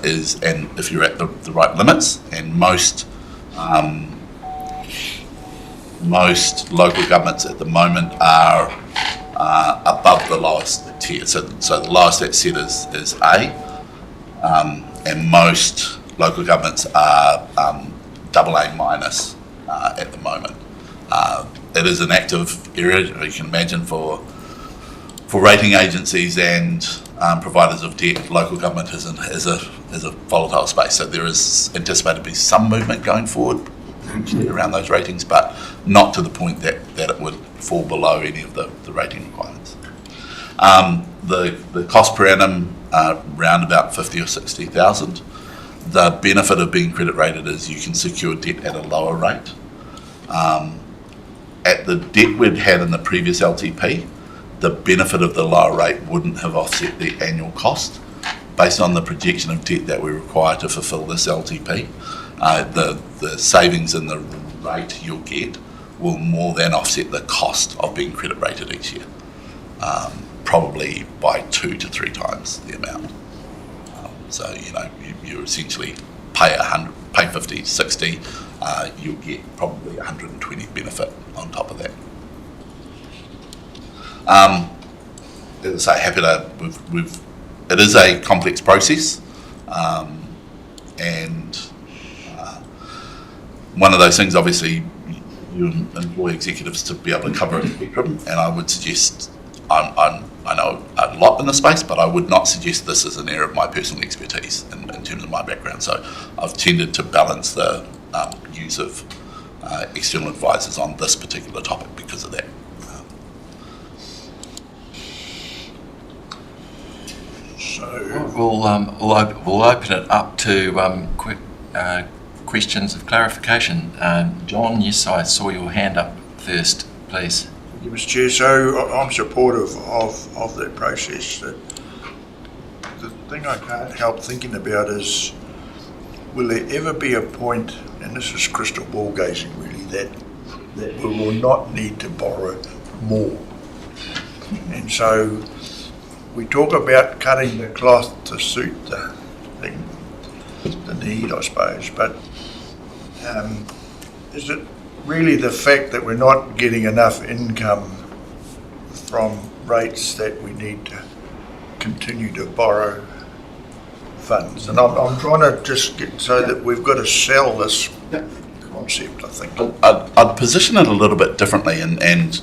Speaker 2: is, and if you're at the right limits, and most local governments at the moment are above the lowest tier. So the lowest that's set is A, and most local governments are AA minus at the moment. It is an active area, you can imagine, for rating agencies and providers of debt. Local government is a volatile space, so there is anticipated to be some movement going forward around those ratings, but not to the point that it would fall below any of the rating requirements. The cost per annum, around about 50 or 60,000. The benefit of being credit rated is you can secure debt at a lower rate. At the debt we'd had in the previous LTP, the benefit of the lower rate wouldn't have offset the annual cost. Based on the projection of debt that we require to fulfil this LTP, the savings in the rate you'll get will more than offset the cost of being credit rated each year, probably by 2 to 3 times the amount. So you essentially pay 50, 60, you'll get probably 120 benefit on top of that. As I say, happy to. It is a complex process, and one of those things. Obviously, you employ executives to be able to cover a spectrum, and I would suggest I'm I know a lot in the space, but I would not suggest this as an area of my personal expertise in terms of my background. So I've tended to balance the use of external advisors on this particular topic because of that.
Speaker 4: So,
Speaker 1: We'll open it up to questions of clarification. John, yes, I saw your hand up first, please.
Speaker 4: thank you, Mr. Chair, so I'm supportive of that process. The thing I can't help thinking about is, will there ever be a point, and this is crystal ball gazing really, that we will not need to borrow more? And so we talk about cutting the cloth to suit the need, I suppose, but is it really the fact that we're not getting enough income from rates that we need to continue to borrow funds? And I'm trying to just get so that we've got to sell this concept, I think.
Speaker 2: I'd position it a little bit differently, and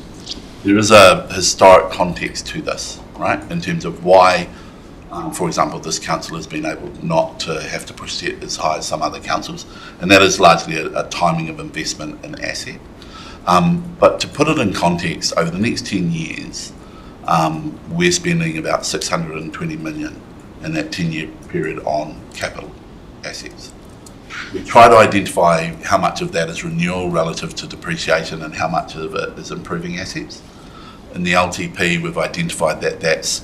Speaker 2: there is a historic context to this, right, in terms of why, for example, this council has been able not to have to push debt as high as some other councils, and that is largely a timing of investment in asset. But to put it in context, over the next 10 years, we're spending about 620 million in that 10-year period on capital assets. We try to identify how much of that is renewal relative to depreciation and how much of it is improving assets. In the LTP, we've identified that that's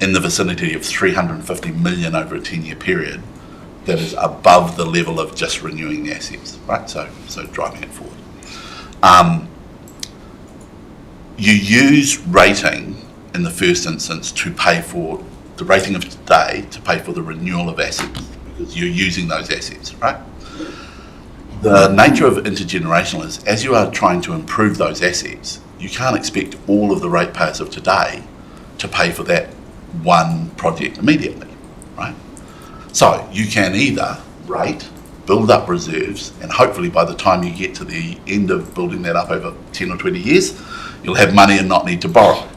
Speaker 2: in the vicinity of 350 million over a 10-year period that is above the level of just renewing the assets, right? So driving it forward. You use rating in the first instance to pay for the rating of today, to pay for the renewal of assets, because you're using those assets, right? The nature of intergenerational is, as you are trying to improve those assets, you can't expect all of the ratepayers of today to pay for that one project immediately, right? So you can either rate, build up reserves, and hopefully by the time you get to the end of building that up over 10 or 20 years, you'll have money and not need to borrow.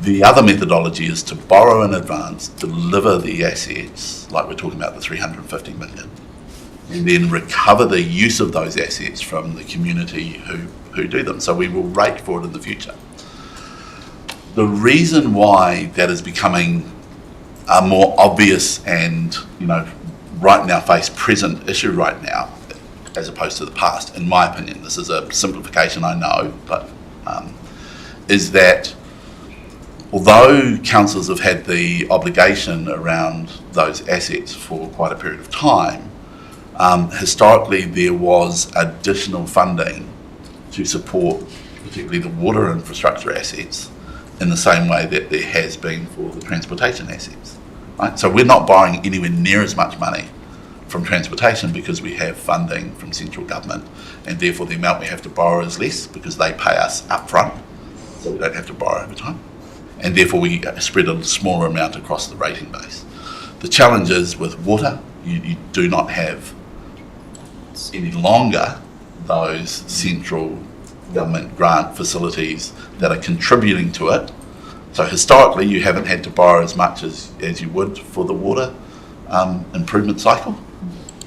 Speaker 2: The other methodology is to borrow in advance, deliver the assets, like we're talking about the 350 million, and then recover the use of those assets from the community who do them. So we will rate for it in the future. The reason why that is becoming a more obvious and, right in our face present issue right now, as opposed to the past, in my opinion, this is a simplification, I know, but is that although councils have had the obligation around those assets for quite a period of time, historically there was additional funding to support particularly the water infrastructure assets in the same way that there has been for the transportation assets. Right? So we're not borrowing anywhere near as much money from transportation because we have funding from central government, and therefore the amount we have to borrow is less because they pay us up front, so we don't have to borrow over time, and therefore we spread a smaller amount across the rating base. The challenge is with water, you do not have any longer those central government grant facilities that are contributing to it. So historically you haven't had to borrow as much as you would for the water improvement cycle.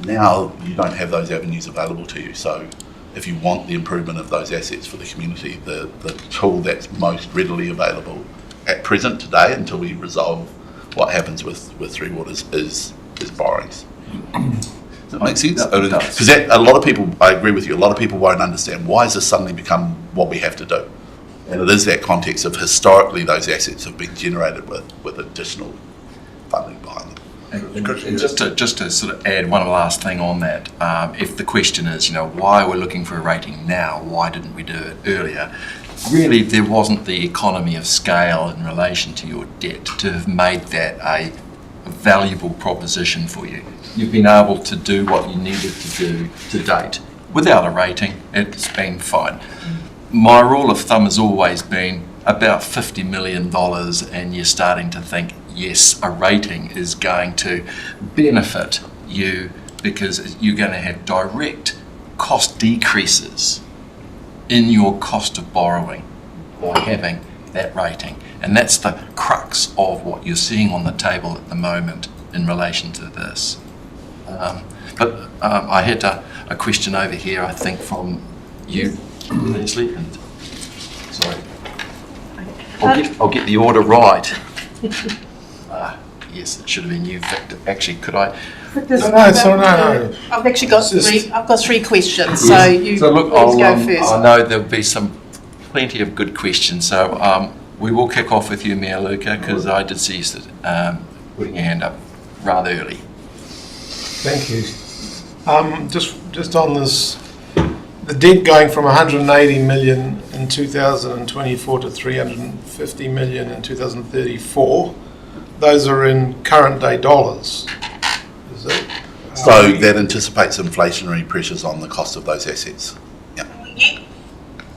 Speaker 2: Now you don't have those avenues available to you. So if you want the improvement of those assets for the community, the tool that's most readily available at present today until we resolve what happens with Three Waters is borrowings. Does that make sense? Because a lot of people, I agree with you, a lot of people won't understand why has this suddenly become what we have to do. And it is that context of historically those assets have been generated with additional funding behind them.
Speaker 1: And just to sort of add one last thing on that, if the question is, why we're looking for a rating now, why didn't we do it earlier? Really, there wasn't the economy of scale in relation to your debt to have made that a valuable proposition for you. You've been able to do what you needed to do to date. Without a rating, it's been fine. My rule of thumb has always been about $50 million, and you're starting to think, yes, a rating is going to benefit you because you're going to have direct cost decreases in your cost of borrowing or having that rating. And that's the crux of what you're seeing on the table at the moment in relation to this. But I had a question over here, I think, from you, Leslie. And, sorry. I'll get the order right. Yes, it should have been you, Victor. Actually, could I?
Speaker 6: No.
Speaker 3: I've actually got three. I've got three questions. So you
Speaker 1: So look,
Speaker 3: please go first.
Speaker 1: I know there'll be plenty of good questions. So we will kick off with you, Mayor Luca, because I did see you putting your hand up rather early.
Speaker 6: Thank you. Just on this, the debt going from 180 million in 2024 to 350 million in 2034, those are in current day dollars, is it?
Speaker 2: So that anticipates inflationary pressures on the cost of those assets. Yeah.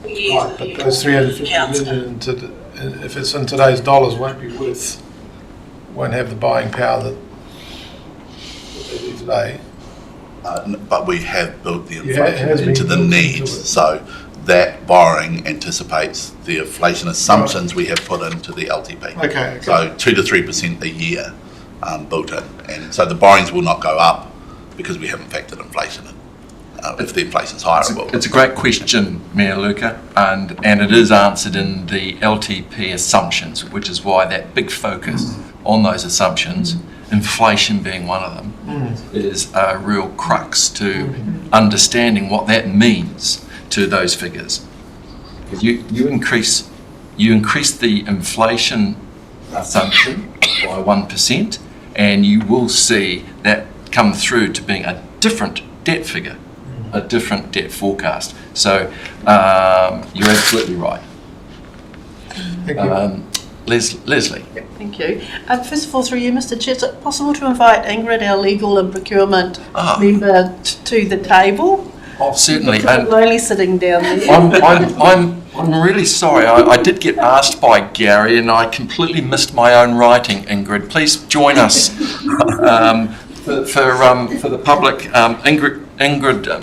Speaker 6: Right, but those 350 million, if it's in today's dollars, won't have the buying power that they do today.
Speaker 2: But we have built the
Speaker 6: Yeah, it
Speaker 2: inflation
Speaker 6: has been
Speaker 2: into the
Speaker 6: built into
Speaker 2: needs.
Speaker 6: it.
Speaker 2: So that borrowing anticipates the inflation assumptions we have put into the LTP.
Speaker 6: Okay.
Speaker 2: So 2 to 3% a year built in. And so the borrowings will not go up because we haven't factored inflation in. If the inflation's higher, it will.
Speaker 1: It's a great question, Mayor Luca, and it is answered in the LTP assumptions, which is why that big focus on those assumptions, inflation being one of them, is a real crux to understanding what that means to those figures. You increase the inflation assumption by 1%, and you will see that come through to being a different debt figure, a different debt forecast. So you're absolutely right.
Speaker 6: Thank you.
Speaker 1: Leslie.
Speaker 3: Thank you. First of all, through you, Mr. Chair, is it possible to invite Ingrid, our legal and procurement member, to the table?
Speaker 1: Oh, certainly.
Speaker 3: I'm only sitting down there.
Speaker 1: I'm really sorry. I did get asked by Gary, and I completely missed my own writing. Ingrid, please join us for the public. Ingrid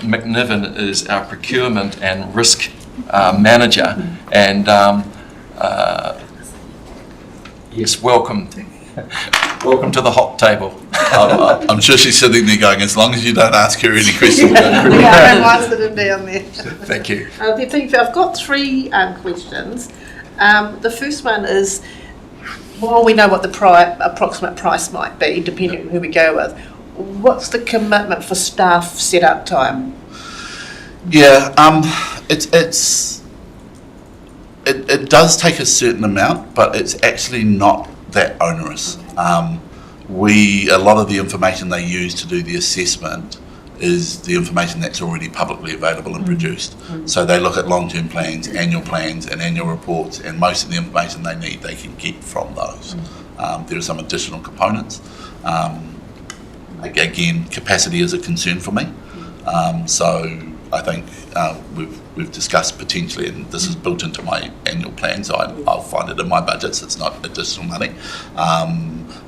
Speaker 1: McNiven is our procurement and risk manager, and yes, welcome. Welcome to the hot table.
Speaker 2: I'm sure she's sitting there going, as long as you don't ask her any questions.
Speaker 3: I don't mind sitting down there.
Speaker 1: Thank you.
Speaker 3: I've got three questions. The first one is, while we know what the approximate price might be, depending on who we go with, what's the commitment for staff set-up time?
Speaker 2: Yeah, it does take a certain amount, but it's actually not that onerous. A lot of the information they use to do the assessment is the information that's already publicly available and produced. So they look at long-term plans, annual plans and annual reports, and most of the information they need they can get from those. There are some additional components. Again, capacity is a concern for me. So I think we've discussed potentially, and this is built into my annual plan, so I'll find it in my budgets. It's not additional money.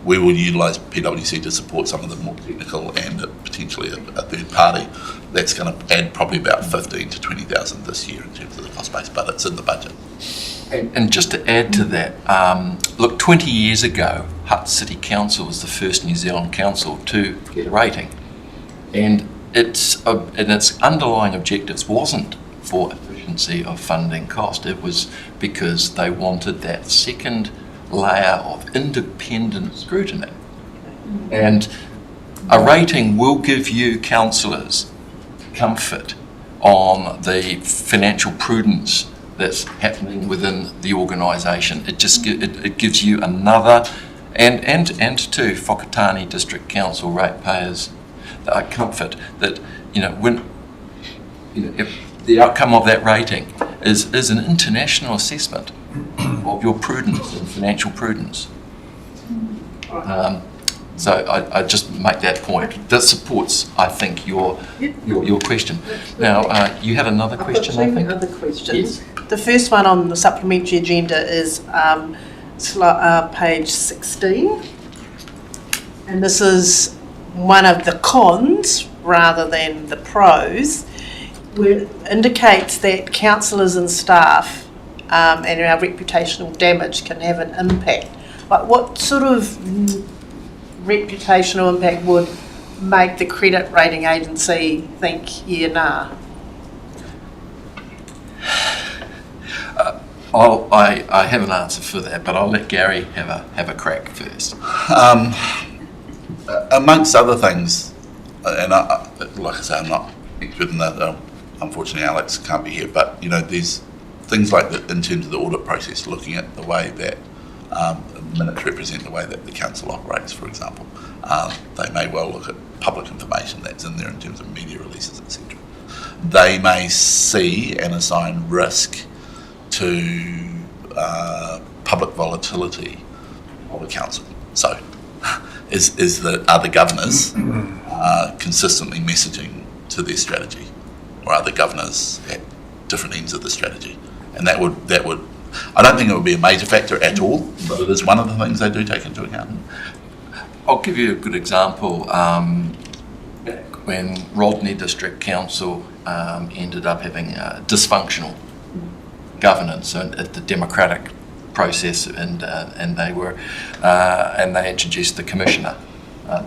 Speaker 2: We will utilise PwC to support some of the more technical and potentially a third party. That's going to add probably about 15 to 20,000 this year in terms of the cost base, but it's in the budget.
Speaker 1: And just to add to that, look, 20 years ago, Hutt City Council was the first New Zealand council to get a rating, and its underlying objectives wasn't for efficiency of funding cost. It was because they wanted that second layer of independent scrutiny. And a rating will give you councillors comfort on the financial prudence that's happening within the organisation. It just it gives you another, and to Whakatane District Council ratepayers comfort that if the outcome of that rating is an international assessment of your prudence and financial prudence. So I just make that point. That supports, I think, your question. Now, you had another question, I think?
Speaker 3: Other questions.
Speaker 1: Yes.
Speaker 3: The first one on the supplementary agenda is page 16. And this is one of the cons rather than the pros, where it indicates that councillors and staff and our reputational damage can have an impact. Like, what sort of reputational impact would make the credit rating agency think, yeah, nah?
Speaker 1: I have an answer for that, but I'll let Gary have a crack first.
Speaker 2: Amongst other things, and like I say, I'm not expert in that. Unfortunately, Alex can't be here. But there's things like that in terms of the audit process, looking at the way that minutes represent the way that the council operates. For example, they may well look at public information that's in there in terms of media releases, etc. They may see and assign risk to public volatility of a council. So, are the governors consistently messaging to their strategy, or are the governors at different ends of the strategy? And that would I don't think it would be a major factor at all, but it is one of the things they do take into account.
Speaker 1: I'll give you a good example. Back when Rodney District Council ended up having dysfunctional governance at the democratic process, and they introduced the commissioner.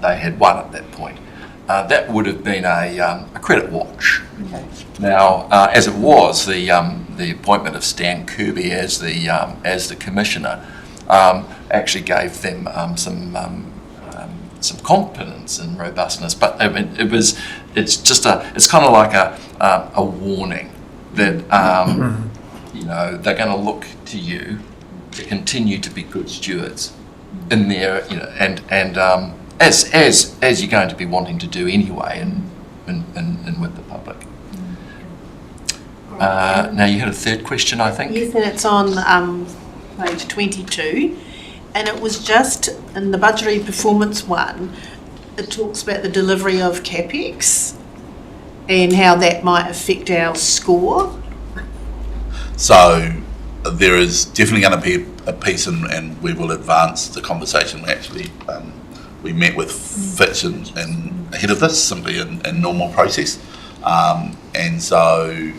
Speaker 1: They had one at that point. That would have been a credit watch.
Speaker 3: Okay.
Speaker 1: Now, as it was, the appointment of Stan Kirby as the commissioner actually gave them some confidence and robustness. But I mean, it's kind of like a warning that they're going to look to you to continue to be good stewards in there, and as you're going to be wanting to do anyway, and with the public. Now you had a third question, I think.
Speaker 3: Yes, and it's on page 22, and it was just in the budgetary performance one. It talks about the delivery of CapEx and how that might affect our score.
Speaker 2: So there is definitely going to be a piece, and we will advance the conversation. We met with Fitch and ahead of this, simply in normal process, and so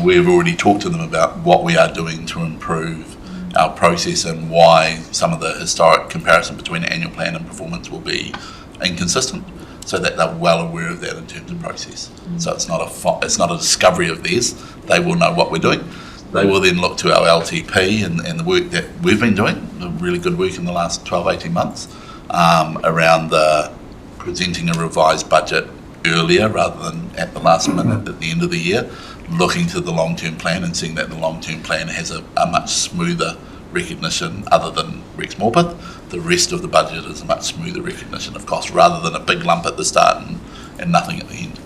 Speaker 2: we've already talked to them about what we are doing to improve our process and why some of the historic comparison between annual plan and performance will be inconsistent, so that they're well aware of that in terms of process. So it's not a discovery of theirs. They will know what we're doing. They will then look to our LTP and the work that we've been doing, the really good work in the last 12, 18 months, around presenting a revised budget earlier rather than at the last minute at the end of the year, looking to the long-term plan and seeing that the long-term plan has a much smoother recognition other than Rex Morpeth. The rest of the budget is a much smoother recognition of cost rather than a big lump at the start and nothing at the end.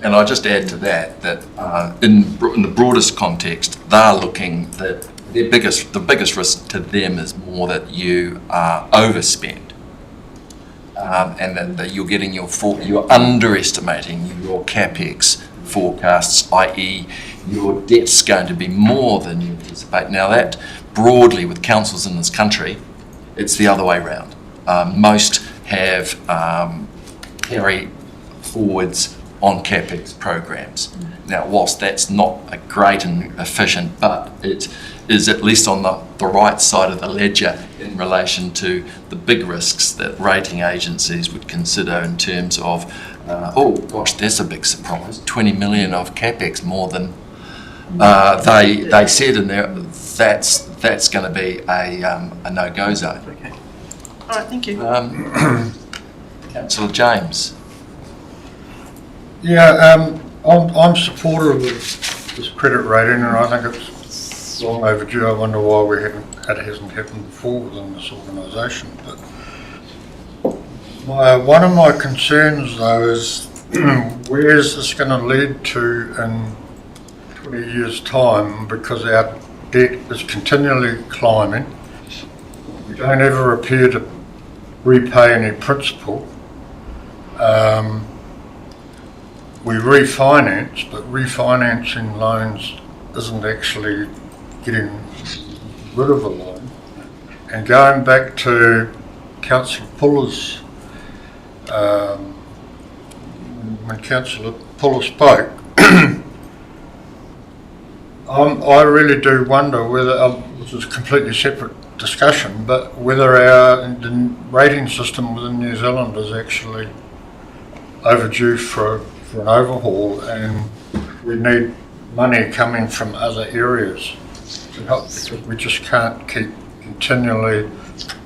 Speaker 1: And I'll just add to that in the broadest context, they're looking that the biggest risk to them is more that you overspend, and that you're getting you're underestimating your CapEx forecasts, i.e. your debt's going to be more than you anticipate. Now that broadly with councils in this country, it's the other way around. Most have carry forwards on CapEx programs. Now, whilst that's not a great and efficient, but it is at least on the right side of the ledger in relation to the big risks that rating agencies would consider in terms of, oh gosh, there's a big surprise, 20 million of CapEx more than they said in there. That's going to be a no-go zone.
Speaker 3: Okay. All right, thank you.
Speaker 1: Councillor James.
Speaker 5: Yeah, I'm supportive of this credit rating, and I think it's long overdue. I wonder why it hasn't happened before within this organisation. But one of my concerns, though, is where is this going to lead to in 20 years' time? Because our debt is continually climbing. We don't ever appear to repay any principal. We refinance, but refinancing loans isn't actually getting rid of a loan. And going back to Councillor Puller's, when Councillor Puller spoke, I really do wonder whether, which is a completely separate discussion, but whether the rating system within New Zealand is actually overdue for an overhaul, and we need money coming from other areas to help, because we just can't keep continually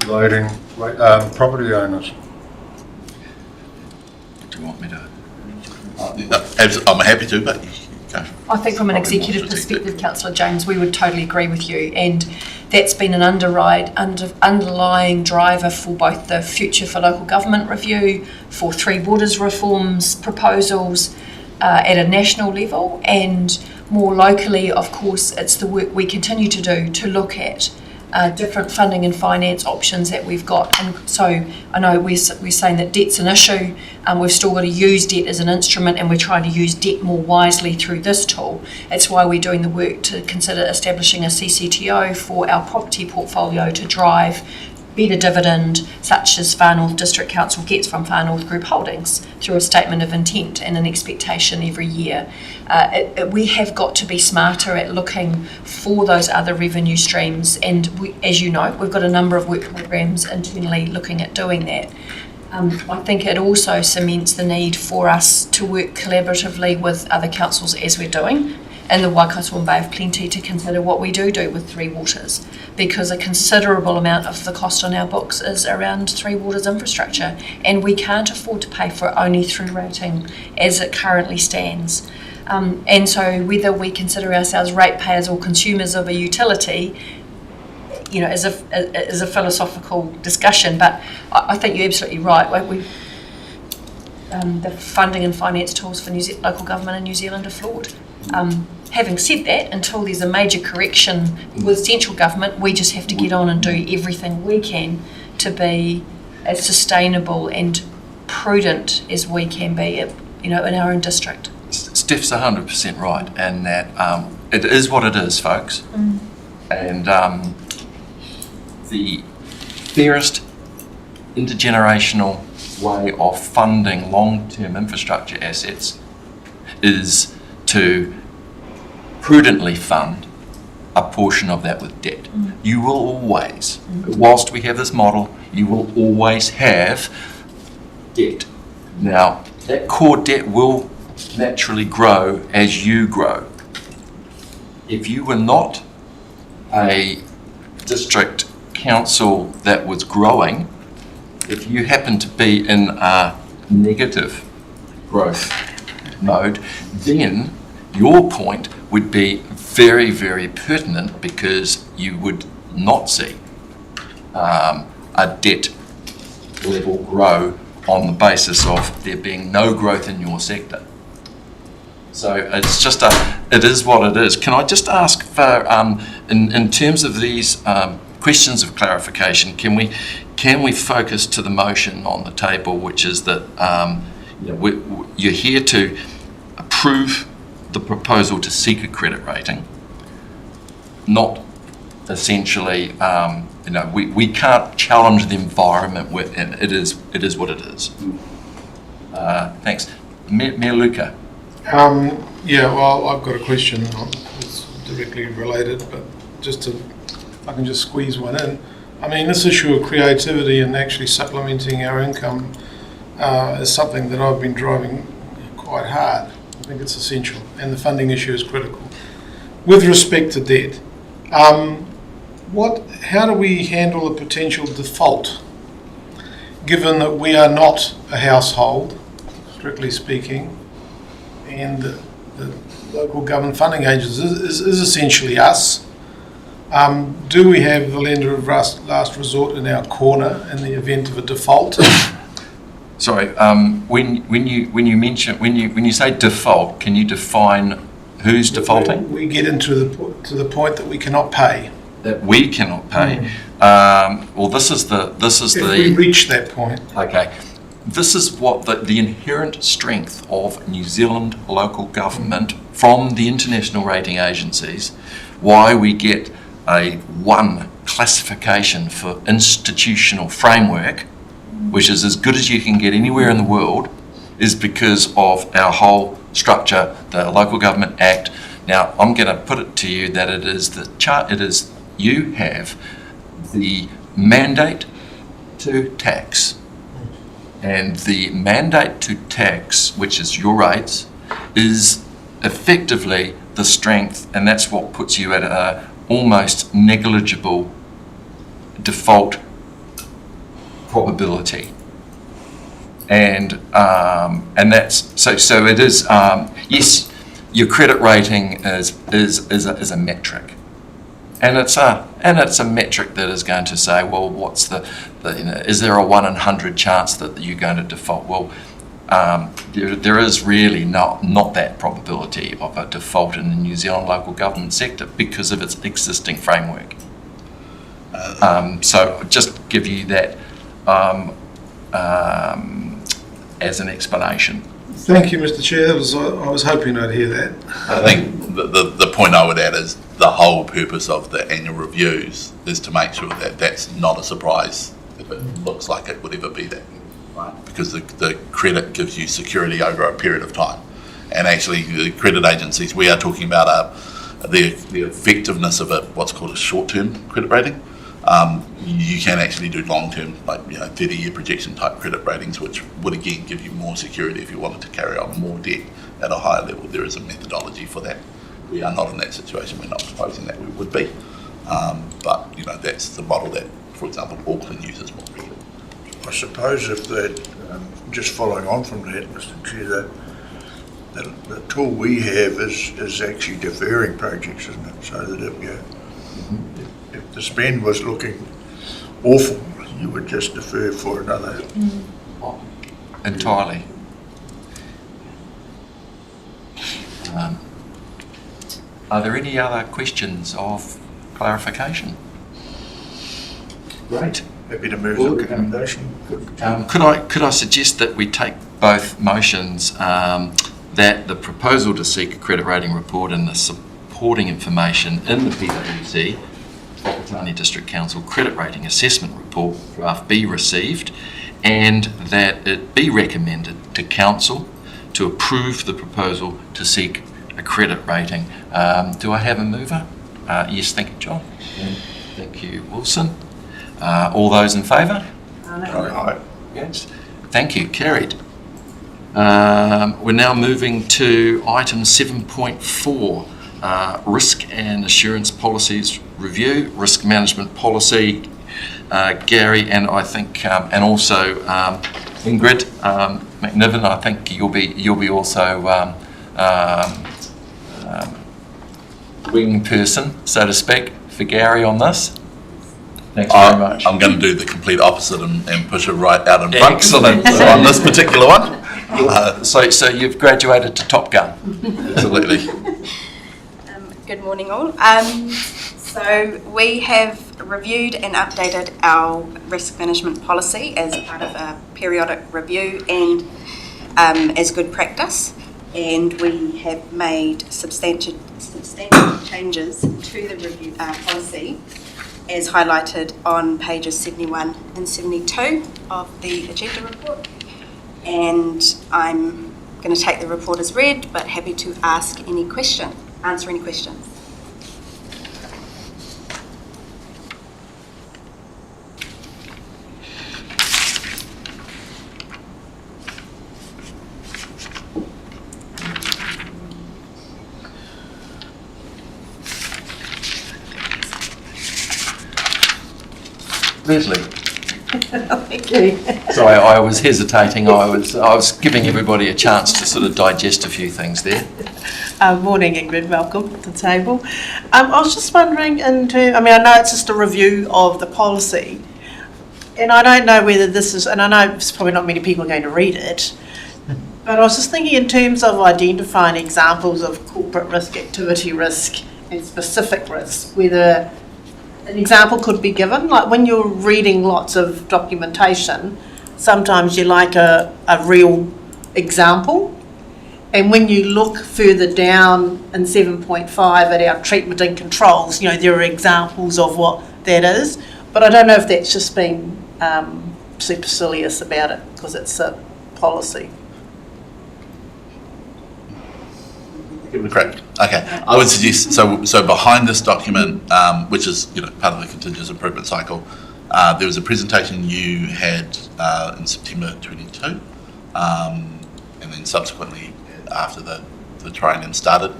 Speaker 5: loading property owners.
Speaker 1: Do you want me to?
Speaker 2: I'm happy to, but you go.
Speaker 8: I think from an
Speaker 2: Probably more
Speaker 8: executive
Speaker 2: strategic.
Speaker 8: perspective, Councillor James, we would totally agree with you, and that's been an underlying driver for both the Future for Local Government review, for Three Waters reforms proposals at a national level, and more locally, of course, it's the work we continue to do to look at different funding and finance options that we've got. And so I know we're saying that debt's an issue, and we've still got to use debt as an instrument, and we're trying to use debt more wisely through this tool. It's why we're doing the work to consider establishing a CCTO for our property portfolio to drive better dividend, such as Far North District Council gets from Far North Group Holdings through a statement of intent and an expectation every year. We have got to be smarter at looking for those other revenue streams, and as you know, we've got a number of work programs internally looking at doing that. I think it also cements the need for us to work collaboratively with other councils, as we're doing in the Waikato and Bay of Plenty, to consider what we do with Three Waters, because a considerable amount of the cost on our books is around Three Waters infrastructure, and we can't afford to pay for it only through rating as it currently stands. And so whether we consider ourselves ratepayers or consumers of a utility, you know, is a philosophical discussion, but I think you're absolutely right. The funding and finance tools for local government in New Zealand are flawed. Having said that, until there's a major correction with central government, we just have to get on and do everything we can to be as sustainable and prudent as we can be, in our own district.
Speaker 1: Steph's 100% right, and that it is what it is, folks. And the fairest intergenerational way of funding long-term infrastructure assets is to prudently fund a portion of that with debt. You will always, whilst we have this model, you will always have debt. Now, that core debt will naturally grow as you grow. If you were not a district council that was growing, if you happen to be in a negative growth mode, then your point would be very, very pertinent, because you would not see a debt level grow on the basis of there being no growth in your sector. So it's just it is what it is. Can I just ask for, in terms of these questions of clarification, can we focus to the motion on the table, which is that you're here to approve the proposal to seek a credit rating, not essentially, we can't challenge the environment, and it is what it is. Thanks. Mayor Luca.
Speaker 6: Well, I've got a question. It's directly related, but I can just squeeze one in. I mean, this issue of creativity and actually supplementing our income is something that I've been driving quite hard. I think it's essential, and the funding issue is critical. With respect to debt, how do we handle a potential default, given that we are not a household, strictly speaking, and the local government funding agencies is essentially us? Do we have the lender of last resort in our corner in the event of a default?
Speaker 1: Sorry, when you say default, can you define who's defaulting?
Speaker 6: We get into the point that we cannot pay.
Speaker 1: That we cannot pay. Well, this is
Speaker 6: If we reach that point.
Speaker 1: Okay. This is what the inherent strength of New Zealand local government from the international rating agencies, why we get a one classification for institutional framework, which is as good as you can get anywhere in the world, is because of our whole structure, the Local Government Act, Now, I'm going to put it to you that it is you have the mandate to tax. And the mandate to tax, which is your rates, is effectively the strength, and that's what puts you at a almost negligible default probability. And that's so it is, yes, your credit rating is a metric. And it's a metric that is going to say, well, what's the is there a 1 in 100 chance that you're going to default? Well, there is really not that probability of a default in the New Zealand local government sector because of its existing framework. So just give you that as an explanation.
Speaker 6: Thank you, Mr. Chair. I was hoping I'd hear that.
Speaker 2: I think the point I would add is the whole purpose of the annual reviews is to make sure that that's not a surprise if it looks like it would ever be that, right? Because the credit gives you security over a period of time. And actually the credit agencies, we are talking about the effectiveness of what's called a short-term credit rating. You can actually do long-term, like 30-year projection type credit ratings, which would again give you more security if you wanted to carry on more debt at a higher level. There is a methodology for that. We are not in that situation. We're not proposing that we would be, but that's the model that, for example, Auckland uses more regularly.
Speaker 4: I suppose if that, just following on from that, Mr. Chair, the tool we have is actually deferring projects, isn't it? So that if the spend was looking awful, you would just defer for another.
Speaker 1: Entirely. Are there any other questions of clarification? Great.
Speaker 4: Happy to move the recommendation.
Speaker 1: Could I suggest that we take both motions, that the proposal to seek a credit rating report and the supporting information in the PwC, Whakatane District Council Credit Rating Assessment Report, draft be received, and that it be recommended to Council to approve the proposal to seek a credit rating. Do I have a mover? Yes, thank you, John. And thank you, Wilson. All those in favour?
Speaker 4: Aye.
Speaker 1: Yes. Thank you, carried. We're now moving to item 7.4, risk and assurance policies review, risk management policy. Gary and I think, and also Ingrid McNiven, I think you'll be also wing person, so to speak, for Gary on this. Thanks very much.
Speaker 2: I'm going to do the complete opposite and push it right out in front.
Speaker 1: Excellent.
Speaker 2: So on this particular one.
Speaker 1: So you've graduated to Top Gun.
Speaker 2: Absolutely.
Speaker 9: Good morning all. So we have reviewed and updated our risk management policy as part of a periodic review and as good practice, and we have made substantial changes to the review policy as highlighted on pages 71 and 72 of the agenda report. And I'm going to take the report as read, but happy to answer any questions.
Speaker 1: Leslie.
Speaker 3: Thank you.
Speaker 1: Sorry, I was hesitating. I was giving everybody a chance to sort of digest a few things there.
Speaker 3: Morning, Ingrid. Welcome to the table. I was just wondering, I know it's just a review of the policy, and I don't know whether this is, and I know it's probably not many people are going to read it, but I was just thinking in terms of identifying examples of corporate risk, activity risk, and specific risk, whether an example could be given. Like when you're reading lots of documentation, sometimes you like a real example. And when you look further down in 7.5 at our treatment and controls, there are examples of what that is. But I don't know if that's just being supercilious about it because it's a policy.
Speaker 2: Give it a crack. Okay, I would suggest, so behind this document, which is, part of the continuous improvement cycle, there was a presentation you had in September 22, and then subsequently after the training started,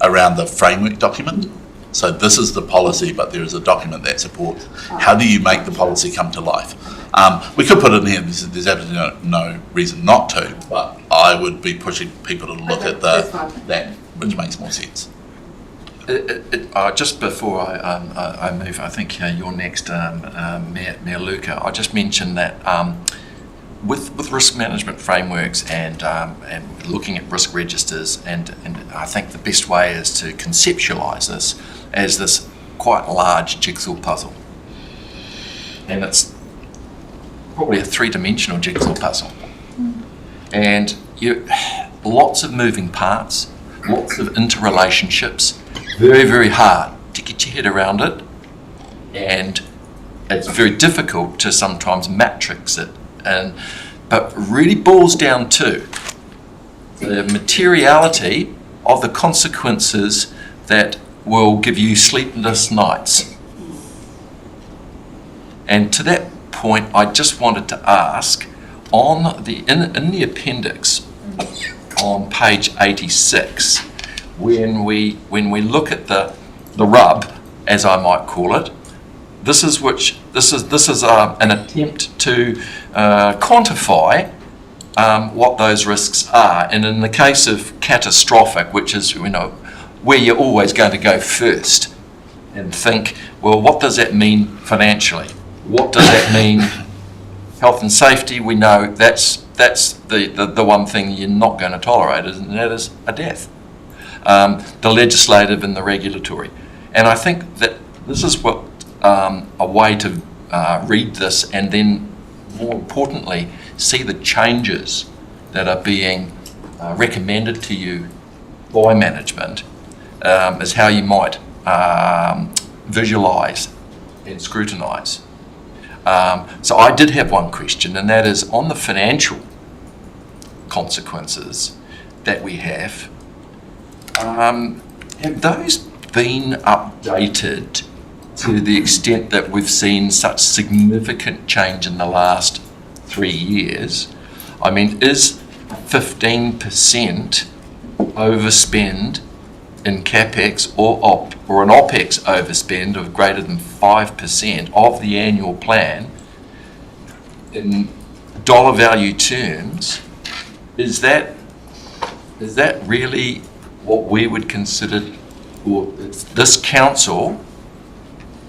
Speaker 2: around the framework document. So this is the policy, but there is a document that supports how do you make the policy come to life. We could put it in here, there's absolutely no reason not to, but I would be pushing people to look at that, which makes more sense.
Speaker 1: Just before I move, I think you're next, Mayor Luca. I just mentioned that with risk management frameworks and looking at risk registers, and I think the best way is to conceptualise this as this quite large jigsaw puzzle, and it's probably a three-dimensional jigsaw puzzle, and lots of moving parts, lots of interrelationships, very, very hard to get your head around it, and it's very difficult to sometimes matrix it, but really boils down to the materiality of the consequences that will give you sleepless nights. And to that point, I just wanted to ask, in the appendix on page 86, when we look at the rub, as I might call it, this is an attempt to quantify what those risks are. And in the case of catastrophic, which is where you're always going to go first and think, well, what does that mean financially? What does that mean health and safety? We know that's the one thing you're not going to tolerate, and that is a death. The legislative and the regulatory. And I think that this is what a way to read this, and then more importantly see the changes that are being recommended to you by management, is how you might visualise and scrutinise. So I did have one question, and that is on the financial consequences that we have those been updated to the extent that we've seen such significant change in the last 3 years? I mean, is 15% overspend in CapEx or an OpEx overspend of greater than 5% of the annual plan in dollar value terms, is that really what we would consider, or this council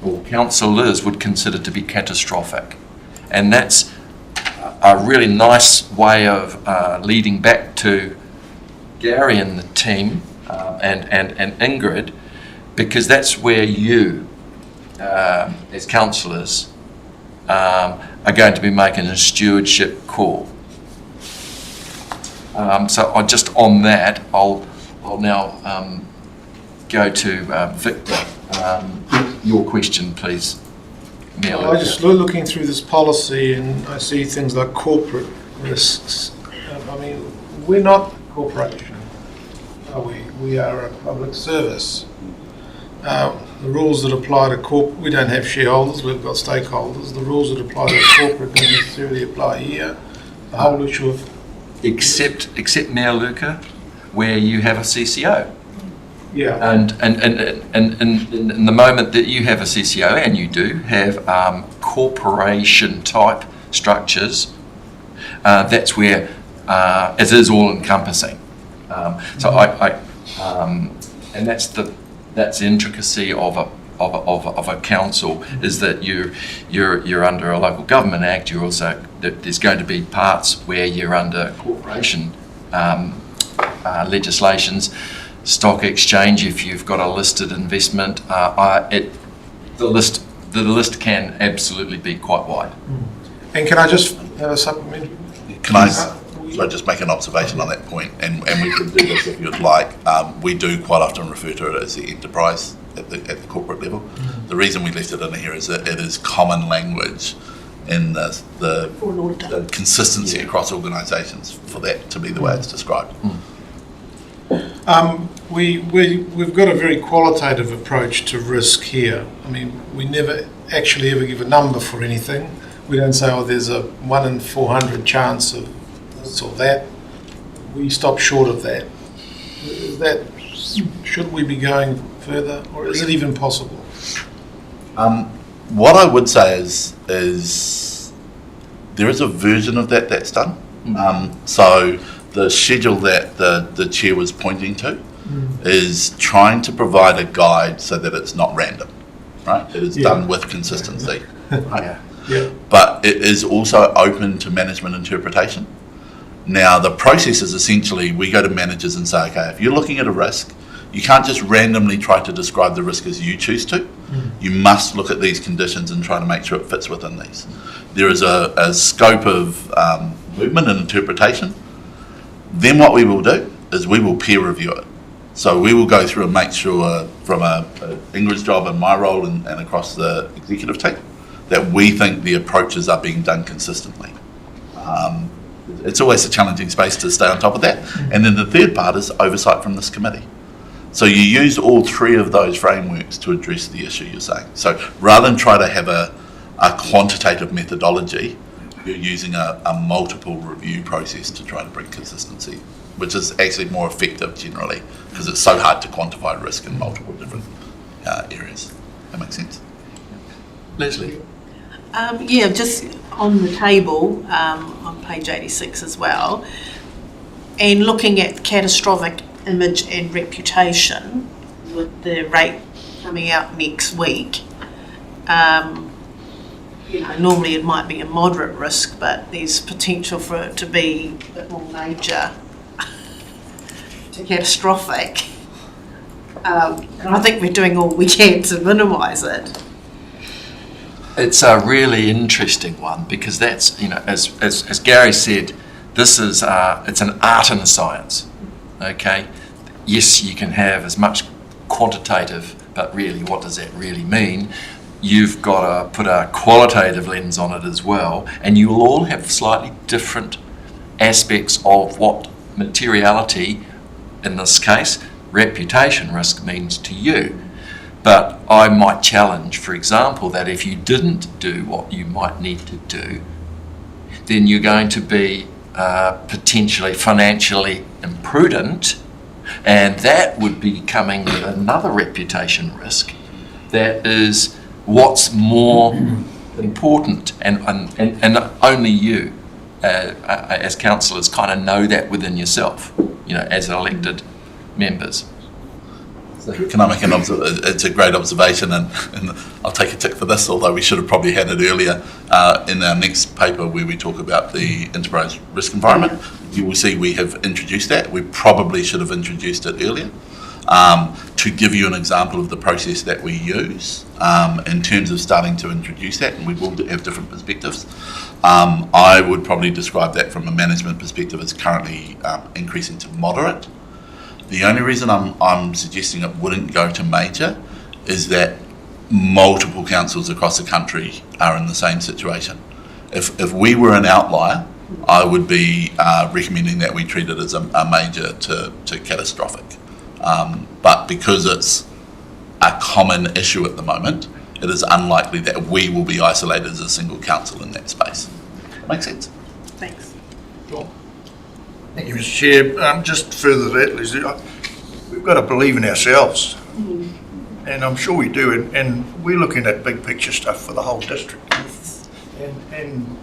Speaker 1: or councillors would consider to be catastrophic? And that's a really nice way of leading back to Gary and the team and Ingrid, because that's where you, as councillors, are going to be making a stewardship call. So on that, I'll now go to Victor. Your question, please.
Speaker 6: I just looking through this policy, and I see things like corporate risks. I mean, we're not a corporation, are we? We are a public service. The rules that apply to we don't have shareholders, we've got stakeholders. The rules that apply to corporate don't necessarily apply here. The whole issue of... Except Mayor Luca, where you have a CCO. Yeah. And in the moment that you have a CCO, and you do have corporation type structures, that's where it is all encompassing. So and that's the intricacy of a council, is that you're under a local government act. You're also, there's going to be parts where you're under corporation legislations. Stock exchange, if you've got a listed investment, the list can absolutely be quite wide.
Speaker 5: And can I just have a supplement?
Speaker 2: Can I just make an observation on that point? And we can do this if you'd like. We do quite often refer to it as the enterprise at the corporate level. The reason we left it in here is that it is common language in the consistency across organisations for that to be the way it's described.
Speaker 6: we've got a very qualitative approach to risk here. I mean, we never actually ever give a number for anything. We don't say, oh, there's a 1 in 400 chance of this or that. We stop short of that. Should we be going further, or is it even possible?
Speaker 2: What I would say is there is a version of that that's done. So the schedule that the chair was pointing to is trying to provide a guide so that it's not random, right? It is done with consistency. Right?
Speaker 6: Yeah.
Speaker 2: But it is also open to management interpretation. Now, the process is essentially we go to managers and say, okay, if you're looking at a risk, you can't just randomly try to describe the risk as you choose to. You must look at these conditions and try to make sure it fits within these. There is a scope of movement and interpretation. Then what we will do is we will peer review it. So we will go through and make sure from Ingrid's job and my role and across the executive team that we think the approaches are being done consistently. It's always a challenging space to stay on top of that. And then the third part is oversight from this committee. So you use all three of those frameworks to address the issue you're saying. So rather than try to have a quantitative methodology, you're using a multiple review process to try to bring consistency, which is actually more effective generally because it's so hard to quantify risk in multiple different areas. That makes sense?
Speaker 1: Leslie?
Speaker 3: Just on the table, on page 86 as well, and looking at catastrophic image and reputation with the rate coming out next week, normally it might be a moderate risk, but there's potential for it to be a bit more major to catastrophic. And I think we're doing all we can to minimise it.
Speaker 1: It's a really interesting one because that's, as Gary said, this is it's an art and a science. Okay, yes, you can have as much quantitative, but really, what does that really mean? You've got to put a qualitative lens on it as well, and you will all have slightly different aspects of what materiality, in this case, reputation risk means to you. But I might challenge, for example, that if you didn't do what you might need to do, then you're going to be potentially financially imprudent, and that would be coming with another reputation risk. That is what's more important, and only you as councillors kind of know that within yourself, as elected members.
Speaker 2: Can I make it's a great observation, and I'll take a tick for this, although we should have probably had it earlier in our next paper where we talk about the enterprise risk environment. You will see we have introduced that. We probably should have introduced it earlier. To give you an example of the process that we use in terms of starting to introduce that, and we will have different perspectives. I would probably describe that from a management perspective as currently increasing to moderate. The only reason I'm suggesting it wouldn't go to major is that multiple councils across the country are in the same situation. If we were an outlier, I would be recommending that we treat it as a major to catastrophic. But because it's a common issue at the moment, it is unlikely that we will be isolated as a single council in that space. Make sense?
Speaker 3: Thanks.
Speaker 2: Sure.
Speaker 4: Thank you, Mr. Chair. Just further to that, Leslie, we've got to believe in ourselves. And I'm sure we do. And we're looking at big picture stuff for the whole district. And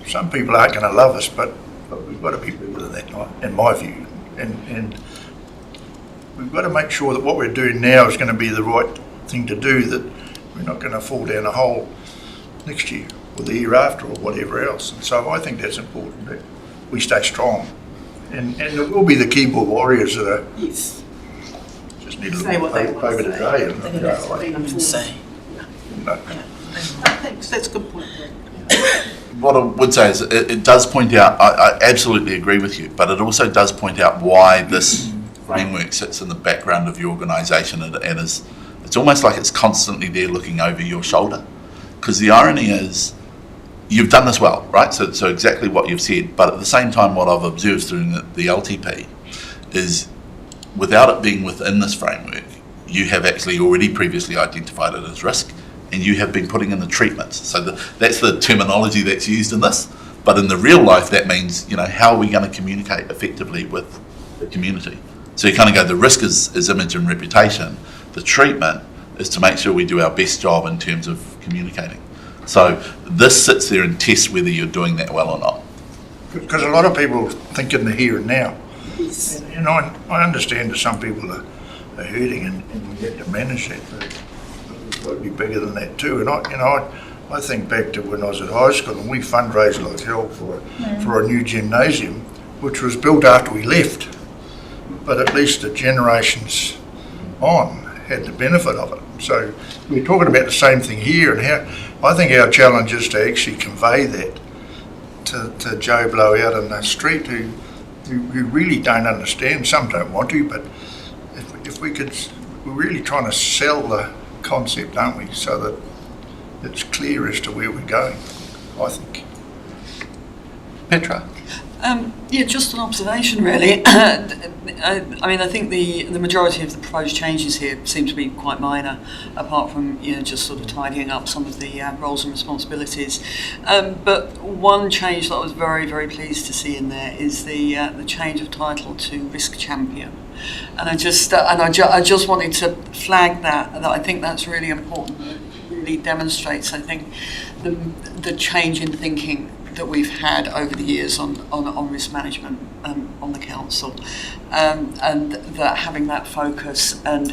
Speaker 4: some people aren't going to love us, but we've got to be better than that, in my view. And we've got to make sure that what we're doing now is going to be the right thing to do, that we're not going to fall down a hole next year or the year after or whatever else. And so I think that's important, that we stay strong. And it will be the keyboard warriors that are
Speaker 3: Yes.
Speaker 4: just need a
Speaker 3: Say what they
Speaker 4: little
Speaker 3: want
Speaker 4: over
Speaker 3: to
Speaker 4: today.
Speaker 3: say.
Speaker 4: And
Speaker 3: They
Speaker 4: go
Speaker 3: have
Speaker 4: away.
Speaker 3: been informed.
Speaker 4: No.
Speaker 3: Thanks, that's a good point.
Speaker 2: What I would say is it does point out, I absolutely agree with you, but it also does point out why this framework sits in the background of your organisation, and it's almost like it's constantly there looking over your shoulder. Because the irony is, you've done this well, right? So exactly what you've said, but at the same time what I've observed through the LTP is without it being within this framework, you have actually already previously identified it as risk, and you have been putting in the treatments. So that's the terminology that's used in this. But in the real life, that means, how are we going to communicate effectively with the community? So you kind of go, the risk is image and reputation. The treatment is to make sure we do our best job in terms of communicating. So this sits there and tests whether you're doing that well or not.
Speaker 4: Because a lot of people think in the here and now. And, I understand that some people are hurting and we have to manage that, but we've got to be bigger than that too. And I think back to when I was at high school and we fundraised like hell for a new gymnasium, which was built after we left. But at least the generations on had the benefit of it. So we're talking about the same thing here, and I think our challenge is to actually convey that to Joe Blow out in the street who really don't understand. Some don't want to, but if we could, we're really trying to sell the concept, aren't we? So that it's clear as to where we're going, I think.
Speaker 1: Petra?
Speaker 7: Just an observation, really. I think the majority of the proposed changes here seem to be quite minor, apart from just sort of tidying up some of the roles and responsibilities. But one change that I was very, very pleased to see in there is the change of title to Risk Champion. And I just wanted to flag that I think that's really important. It really demonstrates, I think, the change in thinking that we've had over the years on risk management on the council, and that having that focus and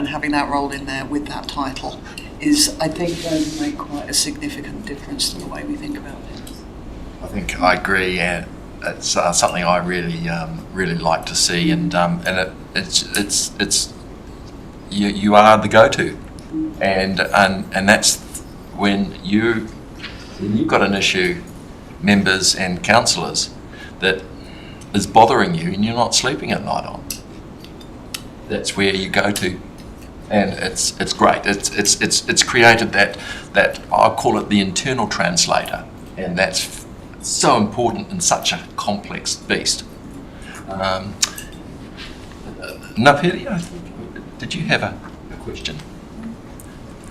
Speaker 7: having that role in there with that title is, I think, going to make quite a significant difference to the way we think about things.
Speaker 1: I think I agree, and it's something I really like to see, and it's you are the go-to, and that's when you've got an issue, members and councillors, that is bothering you and you're not sleeping at night on. That's where you go to, and it's great. It's created that I call it the internal translator, and that's so important in such a complex beast. Napiri, did you have a question?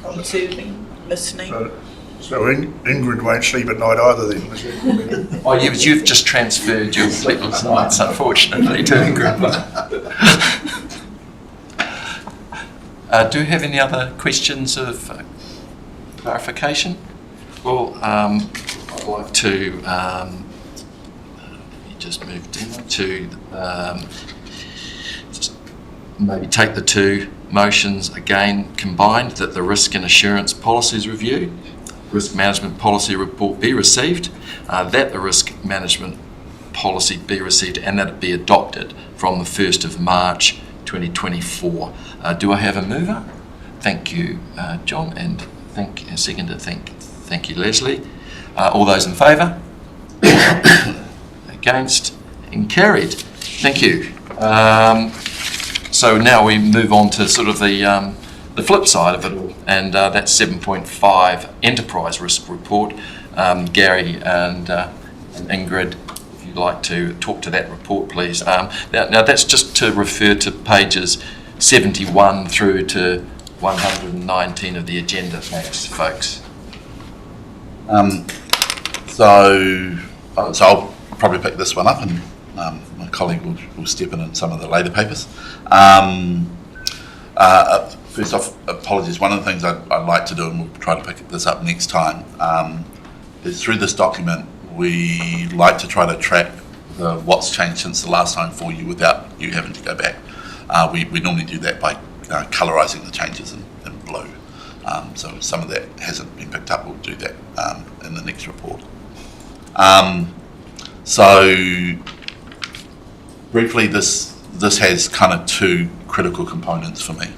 Speaker 10: Observing, listening.
Speaker 4: So Ingrid won't sleep at night either then.
Speaker 1: Oh, you've just transferred your sleepless nights, unfortunately, to Ingrid. Do you have any other questions of clarification? Well, I'd like to just move down to just maybe take the two motions again combined, that the risk and assurance policies review, risk management policy report be received, that the risk management policy be received and that it be adopted from the 1st of March 2024. Do I have a mover? Thank you, John, and thank you, Leslie. All those in favour? Against? And carried. Thank you. So now we move on to sort of the flip side of it all, and that's 7.5 enterprise risk report. Gary and Ingrid, if you'd like to talk to that report, please. Now that's just to refer to pages 71 through to 119 of the agenda. Thanks, folks.
Speaker 2: So I'll probably pick this one up, and my colleague will step in some of the later papers. First off, apologies. One of the things I'd like to do, and we'll try to pick this up next time, is through this document, we like to try to track what's changed since the last time for you without you having to go back. We normally do that by colourising the changes in blue. So some of that hasn't been picked up. We'll do that in the next report. So briefly, this has kind of two critical components for me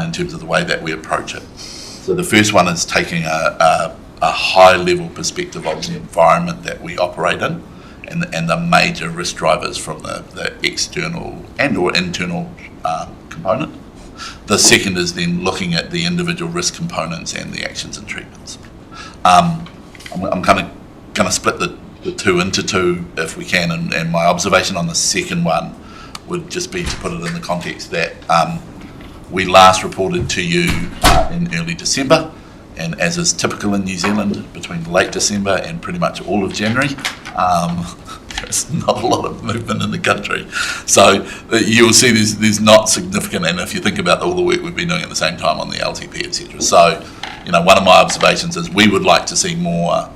Speaker 2: in terms of the way that we approach it. So the first one is taking a high-level perspective of the environment that we operate in and the major risk drivers from the external and or internal component. The second is then looking at the individual risk components and the actions and treatments. I'm kind of going to split the two into two if we can, and my observation on the second one would just be to put it in the context that we last reported to you in early December, and as is typical in New Zealand, between late December and pretty much all of January, there's not a lot of movement in the country. So you'll see there's not significant, and if you think about all the work we've been doing at the same time on the LTP, etc. So, one of my observations is we would like to see more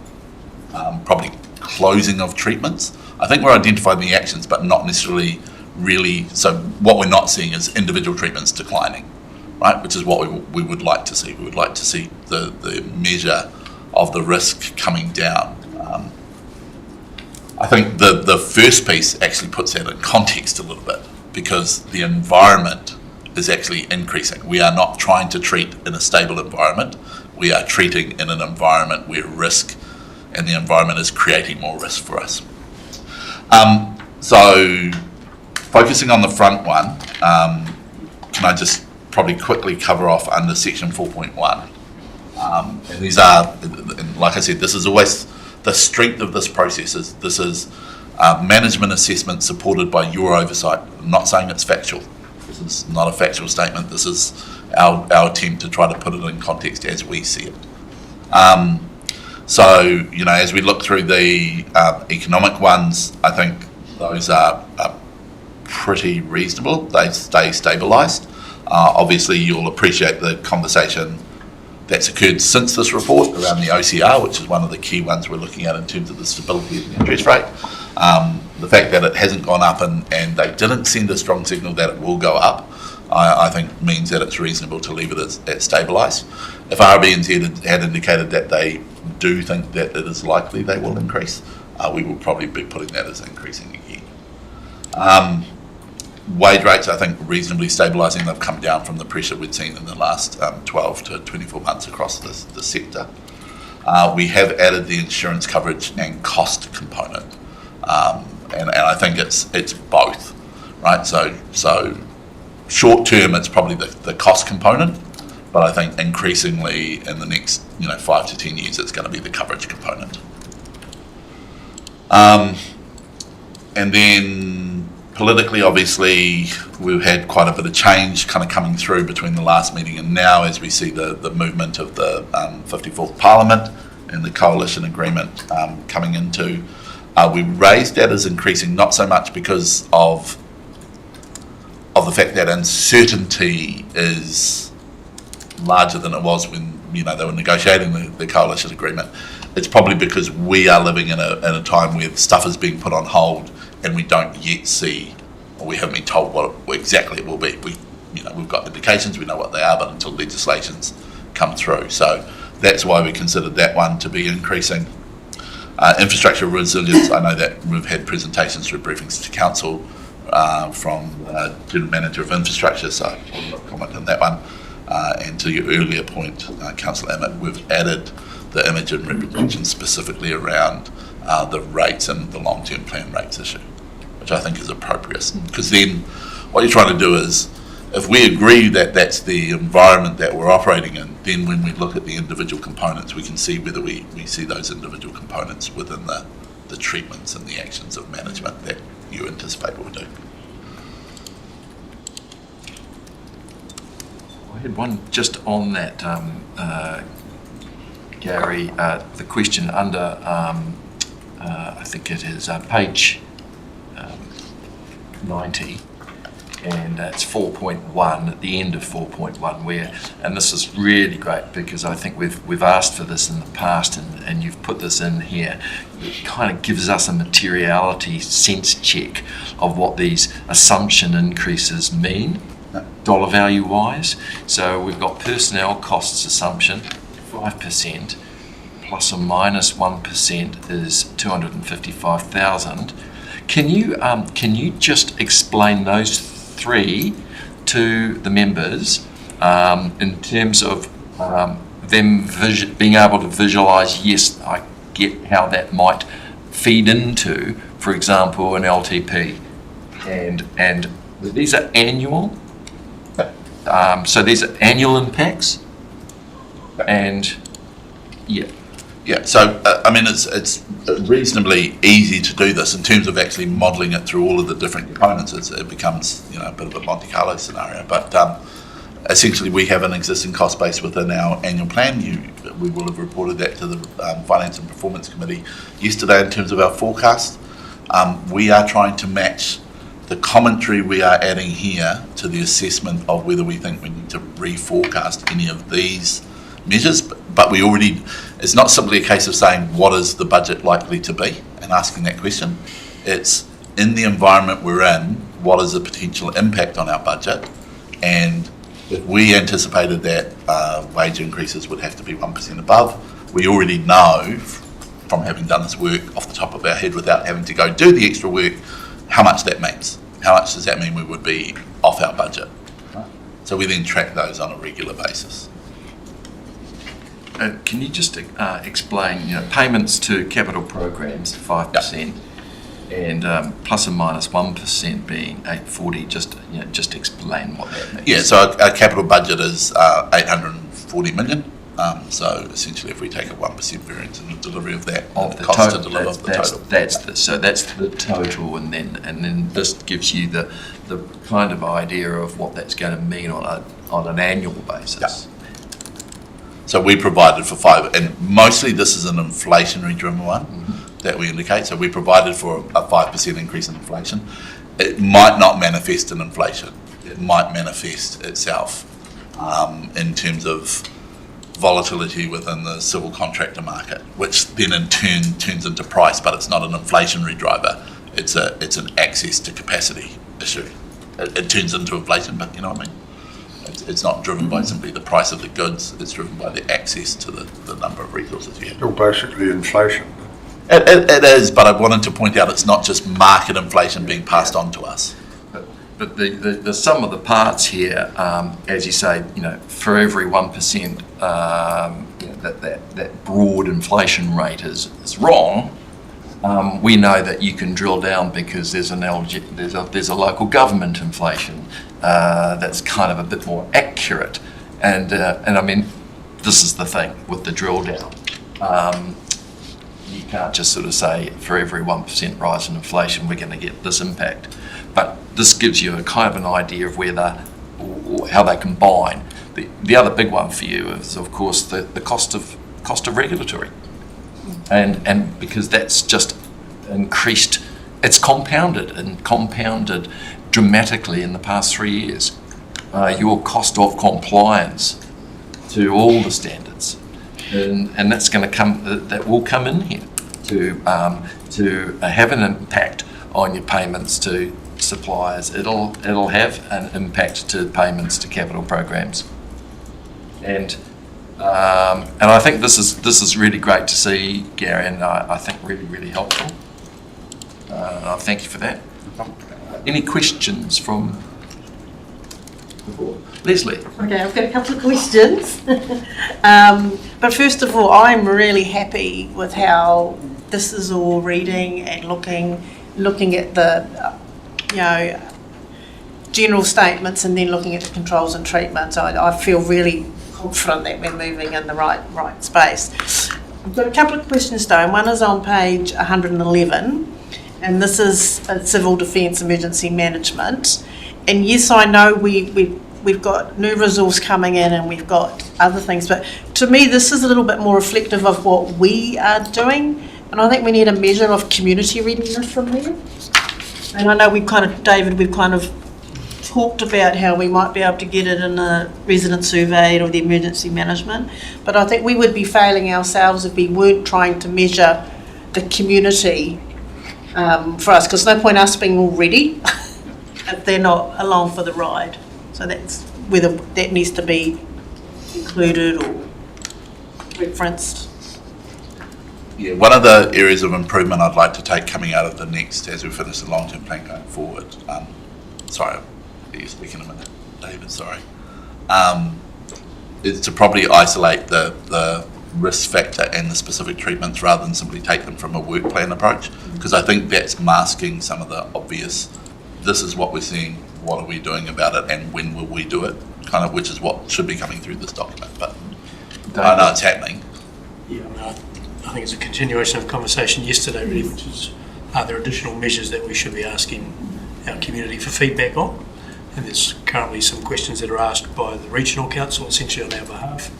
Speaker 2: probably closing of treatments. I think we're identifying the actions, but not necessarily really. So what we're not seeing is individual treatments declining, right? Which is what we would like to see. We would like to see the measure of the risk coming down. I think the first piece actually puts that in context a little bit, because the environment is actually increasing. We are not trying to treat in a stable environment. We are treating in an environment where risk and the environment is creating more risk for us. So focusing on the front one, can I just probably quickly cover off under section 4.1? And these are, and like I said, this is always the strength of this process. This is management assessment supported by your oversight. I'm not saying it's factual. This is not a factual statement. This is our attempt to try to put it in context as we see it. So, as we look through the economic ones, I think those are pretty reasonable. They stay stabilised. Obviously, you'll appreciate the conversation that's occurred since this report around the OCR, which is one of the key ones we're looking at in terms of the stability of the interest rate. The fact that it hasn't gone up and they didn't send a strong signal that it will go up, I think means that it's reasonable to leave it at stabilised. If RBNZ had indicated that they do think that it is likely they will increase, we will probably be putting that as increasing again. Wage rates, I think, reasonably stabilising. They've come down from the pressure we'd seen in the last 12 to 24 months across the sector. We have added the insurance coverage and cost component, and I think it's both, right? So short term, it's probably the cost component, but I think increasingly in the next 5 to 10 years, it's going to be the coverage component. And then politically, obviously, we've had quite a bit of change kind of coming through between the last meeting and now, as we see the movement of the 54th Parliament and the coalition agreement coming into. We raised that as increasing, not so much because of the fact that uncertainty is larger than it was when they were negotiating the coalition agreement. It's probably because we are living in a time where stuff is being put on hold and we don't yet see, or we haven't been told what exactly it will be. We've got indications, we know what they are, but until legislations come through. So that's why we considered that one to be increasing. Infrastructure resilience, I know that we've had presentations through briefings to council from the General Manager of Infrastructure, so I'll not comment on that one. And to your earlier point, Councillor Emmett, we've added the image and representation specifically around the rates and the long-term plan rates issue, which I think is appropriate. Because then what you're trying to do is, if we agree that that's the environment that we're operating in, then when we look at the individual components, we can see whether we see those individual components within the treatments and the actions of management that you anticipate we'll do.
Speaker 1: I had one just on that, Gary, the question under, I think it is page 90, and it's 4.1, at the end of 4.1, where, and this is really great because I think we've asked for this in the past, and you've put this in here. It kind of gives us a materiality sense check of what these assumption increases mean, dollar value wise. So we've got personnel costs assumption 5%, plus or minus 1% is 255,000. Can you just explain those three to the members in terms of them being able to visualise? Yes, I get how that might feed into, for example, an LTP, and these are annual. So these are annual impacts, and yeah.
Speaker 2: Yeah, so I mean, it's reasonably easy to do this in terms of actually modelling it through all of the different components. It becomes, you know, a bit of a Monte Carlo scenario. But essentially, we have an existing cost base within our annual plan. We will have reported that to the Finance and Performance Committee yesterday in terms of our forecast. We are trying to match the commentary we are adding here to the assessment of whether we think we need to reforecast any of these measures, but we already, it's not simply a case of saying what is the budget likely to be and asking that question. It's in the environment we're in, what is the potential impact on our budget, and if we anticipated that wage increases would have to be 1% above, we already know from having done this work off the top of our head without having to go do the extra work how much that means. How much does that mean we would be off our budget? So we then track those on a regular basis.
Speaker 1: Can you just explain, you know, payments to capital programs 5% and plus or minus 1% being 840? Just explain what that means.
Speaker 2: Yeah, so our capital budget is 840 million. So essentially, if we take a 1% variance in the delivery of that,
Speaker 1: of the
Speaker 2: cost
Speaker 1: total,
Speaker 2: to deliver the total.
Speaker 1: That's the total, and then this gives you the kind of idea of what that's going to mean on an annual basis.
Speaker 2: Yeah. So we provided for 5, and mostly this is an inflationary driven one that we indicate. So we provided for a 5% increase in inflation. It might not manifest in inflation. It might manifest itself in terms of volatility within the civil contractor market, which then in turn turns into price, but it's not an inflationary driver. It's an access to capacity issue. It turns into inflation, but you know what I mean? It's not driven by simply the price of the goods, it's driven by the access to the number of resources you have.
Speaker 5: Still basically inflation.
Speaker 2: It is, but I wanted to point out it's not just market inflation being passed on to us.
Speaker 1: But the sum of the parts here, as you say, you know, for every 1%, you know, that broad inflation rate is wrong. We know that you can drill down because there's a local government inflation that's kind of a bit more accurate, and I mean, this is the thing with the drill down. You can't just sort of say for every 1% rise in inflation we're going to get this impact, but this gives you a kind of an idea of how they combine. The other big one for you is, of course, the cost of regulatory. And because that's just increased, it's compounded dramatically in the past 3 years. Your cost of compliance to all the standards, and that's going to come. That will come in here to have an impact on your payments to suppliers. It'll have an impact to payments to capital programs, and I think this is really great to see, Gary, and I think really helpful. I thank you for that. Any questions from the board? Leslie.
Speaker 3: Okay, I've got a couple of questions. But first of all, I'm really happy with how this is all reading and looking at the, you know, general statements and then looking at the controls and treatments. I feel really confident that we're moving in the right space. I've got a couple of questions though, and one is on page 111, and this is Civil Defence Emergency Management. And yes, I know we've got new resource coming in and we've got other things, but to me this is a little bit more reflective of what we are doing, and I think we need a measure of community readiness from there. And I know we've kind of talked about how we might be able to get it in a resident survey or the emergency management, but I think we would be failing ourselves if we weren't trying to measure the community for us, because no point us being all ready if they're not along for the ride. So that's whether that needs to be included or referenced.
Speaker 2: Yeah, one of the areas of improvement I'd like to take coming out of the next, as we finish the long-term plan going forward, sorry, I'll you speak in a minute, David, sorry, is to probably isolate the risk factor and the specific treatments rather than simply take them from a work plan approach, because I think that's masking some of the obvious, this is what we're seeing, what are we doing about it, and when will we do it, kind of, which is what should be coming through this document, but I know it's happening.
Speaker 6: Yeah,
Speaker 10: I think it's a continuation of conversation yesterday, really, which is, are there additional measures that we should be asking our community for feedback on? And there's currently some questions that are asked by the Regional Council, essentially on our behalf.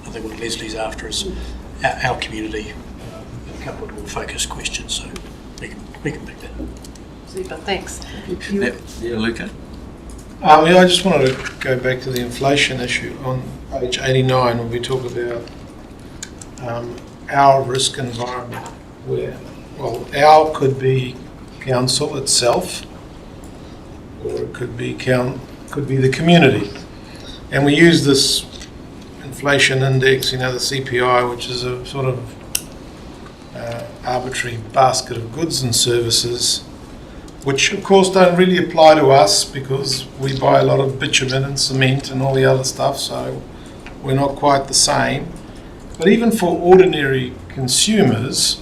Speaker 10: I think what Leslie's after is our community, a couple of more focused questions, so we can pick that up.
Speaker 3: Super, thanks.
Speaker 1: Yeah, Luca?
Speaker 6: I just wanted to go back to the inflation issue on page 89 when we talk about our risk environment, where, well, our could be council itself, or it could be the community. And we use this inflation index, the CPI, which is a sort of arbitrary basket of goods and services, which of course don't really apply to us because we buy a lot of bitumen and cement and all the other stuff, so we're not quite the same. But even for ordinary consumers,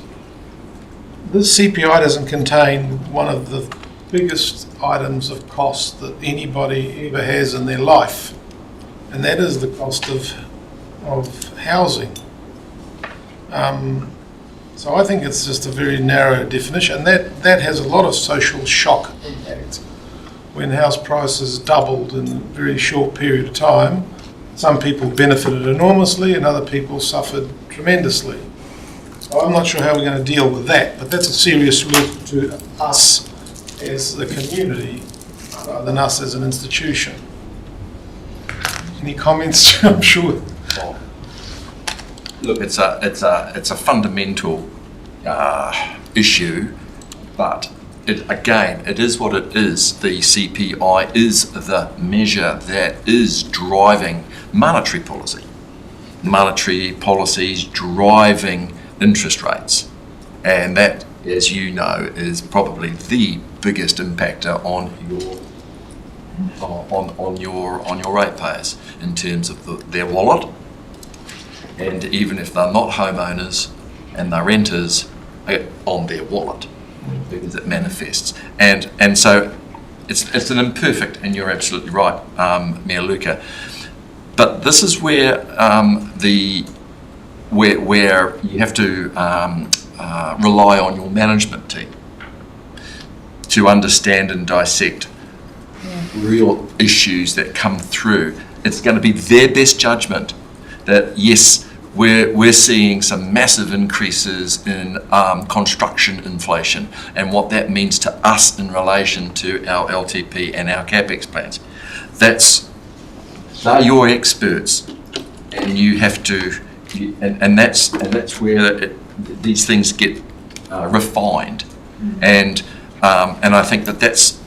Speaker 6: this CPI doesn't contain one of the biggest items of cost that anybody ever has in their life, and that is the cost of housing. So I think it's just a very narrow definition. That has a lot of social shock impact. When house prices doubled in a very short period of time, some people benefited enormously and other people suffered tremendously. So I'm not sure how we're going to deal with that, but that's a serious risk to us as the community rather than us as an institution. Any comments? I'm sure.
Speaker 1: Look, it's a fundamental issue, but it is what it is. The CPI is the measure that is driving monetary policy. Monetary policies driving interest rates, and that, as you know, is probably the biggest impactor on your ratepayers in terms of their wallet. And even if they're not homeowners and they're renters, on their wallet, because it manifests. And so it's an imperfect, and you're absolutely right, Mayor Luca. But this is where where you have to rely on your management team to understand and dissect real issues that come through. It's going to be their best judgment that yes, we're seeing some massive increases in construction inflation and what that means to us in relation to our LTP and our CapEx plans. They're your experts, and you have to, and that's where these things get refined, and I think that's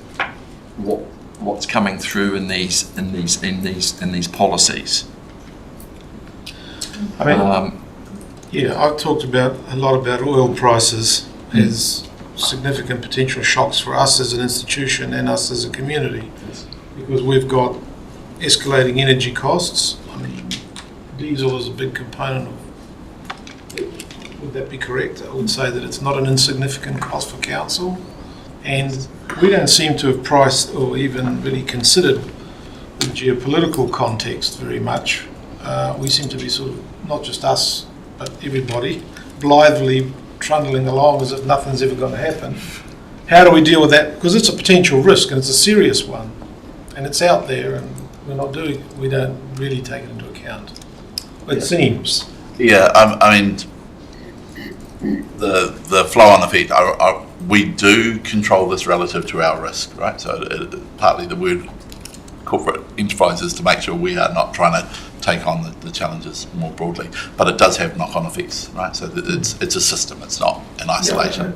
Speaker 1: what's coming through in these policies.
Speaker 6: I mean, I've talked a lot about oil prices as significant potential shocks for us as an institution and us as a community, because we've got escalating energy costs. I mean, diesel is a big component of, would that be correct? I would say that it's not an insignificant cost for council, and we don't seem to have priced or even really considered the geopolitical context very much. We seem to be sort of, not just us, but everybody, blithely trundling along as if nothing's ever going to happen. How do we deal with that? Because it's a potential risk, and it's a serious one, and it's out there, and we don't really take it into account. It seems.
Speaker 2: Yeah, I mean, the flow on effect, we do control this relative to our risk, right? So partly the word corporate enterprise is to make sure we are not trying to take on the challenges more broadly, but it does have knock-on effects, right? So it's a system, it's not in isolation.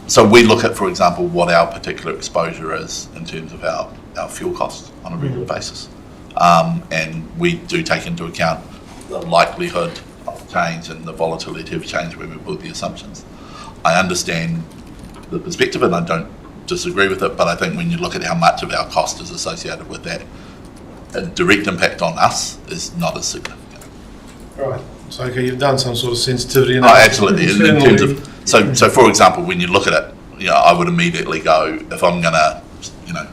Speaker 2: So we look at, for example, what our particular exposure is in terms of our fuel costs on a regular basis, and we do take into account the likelihood of change and the volatility of change when we build the assumptions. I understand the perspective and I don't disagree with it, but I think when you look at how much of our cost is associated with that, a direct impact on us is not as significant.
Speaker 6: Right. So, okay, you've done some sort of sensitivity
Speaker 2: analysis. Oh, absolutely. In terms of, so for example, when you look at it, I would immediately go, if I'm going to,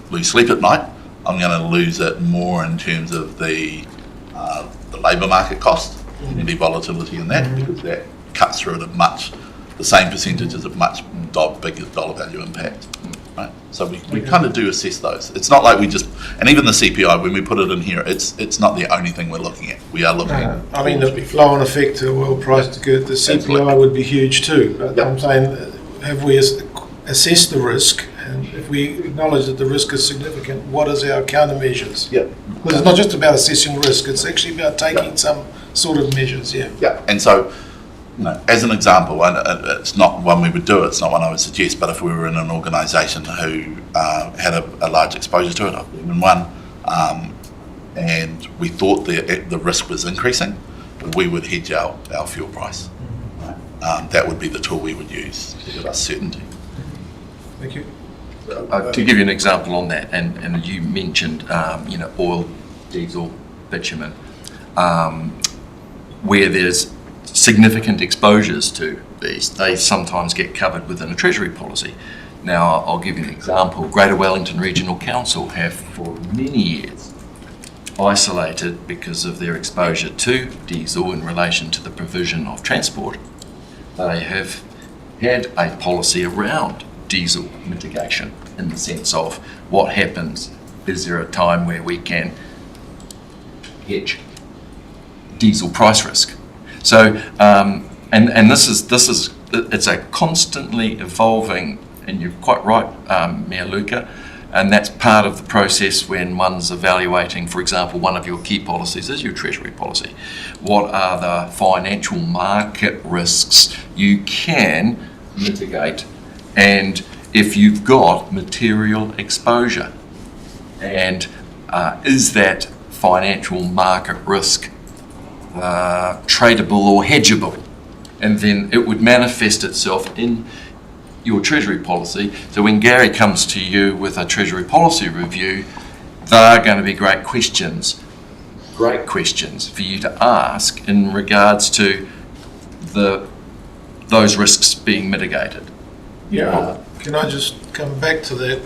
Speaker 2: lose sleep at night, I'm going to lose it more in terms of the labour market cost, and the volatility in that, because that cuts through at the same percentages of much bigger dollar value impact. Right? So we kind of do assess those. It's not like we just, and even the CPI, when we put it in here, it's not the only thing we're looking at. We are looking at.
Speaker 6: I mean, the flow-on effect to oil price to good, the CPI
Speaker 2: Absolutely.
Speaker 6: would be huge too. But
Speaker 2: Yep.
Speaker 6: I'm saying, have we assessed the risk? And if we acknowledge that the risk is significant, what is our countermeasures?
Speaker 2: Yeah.
Speaker 6: Because it's not just about assessing risk, it's actually about taking some sort of measures, yeah.
Speaker 2: Yeah, and so, as an example, and it's not one we would do, it's not one I would suggest, but if we were in an organisation who had a large exposure to it, I've been in one, and we thought the risk was increasing, we would hedge our fuel price. That would be the tool we would use to give us certainty.
Speaker 6: Thank you.
Speaker 1: To give you an example on that, and you mentioned, oil, diesel, bitumen, where there's significant exposures to these, they sometimes get covered within a Treasury policy. Now, I'll give you an example. Greater Wellington Regional Council have for many years isolated, because of their exposure to diesel in relation to the provision of transport, they have had a policy around diesel mitigation, in the sense of what happens, is there a time where we can hedge diesel price risk? So, and this is it's a constantly evolving, and you're quite right, Mayor Luca, and that's part of the process when one's evaluating, for example, one of your key policies is your Treasury policy. What are the financial market risks you can mitigate, and if you've got material exposure, and is that financial market risk tradable or hedgeable? And then it would manifest itself in your Treasury policy. So when Gary comes to you with a Treasury policy review, they're going to be great questions for you to ask in regards to those risks being mitigated.
Speaker 6: Yeah. Can I just come back to that?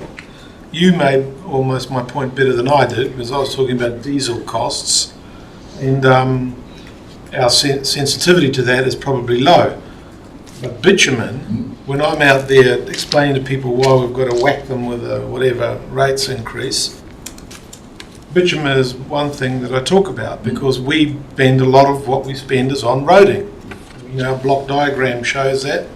Speaker 6: You made almost my point better than I did, because I was talking about diesel costs, and our sensitivity to that is probably low. But bitumen, when I'm out there explaining to people why we've got to whack them with a whatever rates increase, bitumen is one thing that I talk about, because we spend a lot of what we spend is on roading. Our block diagram shows that,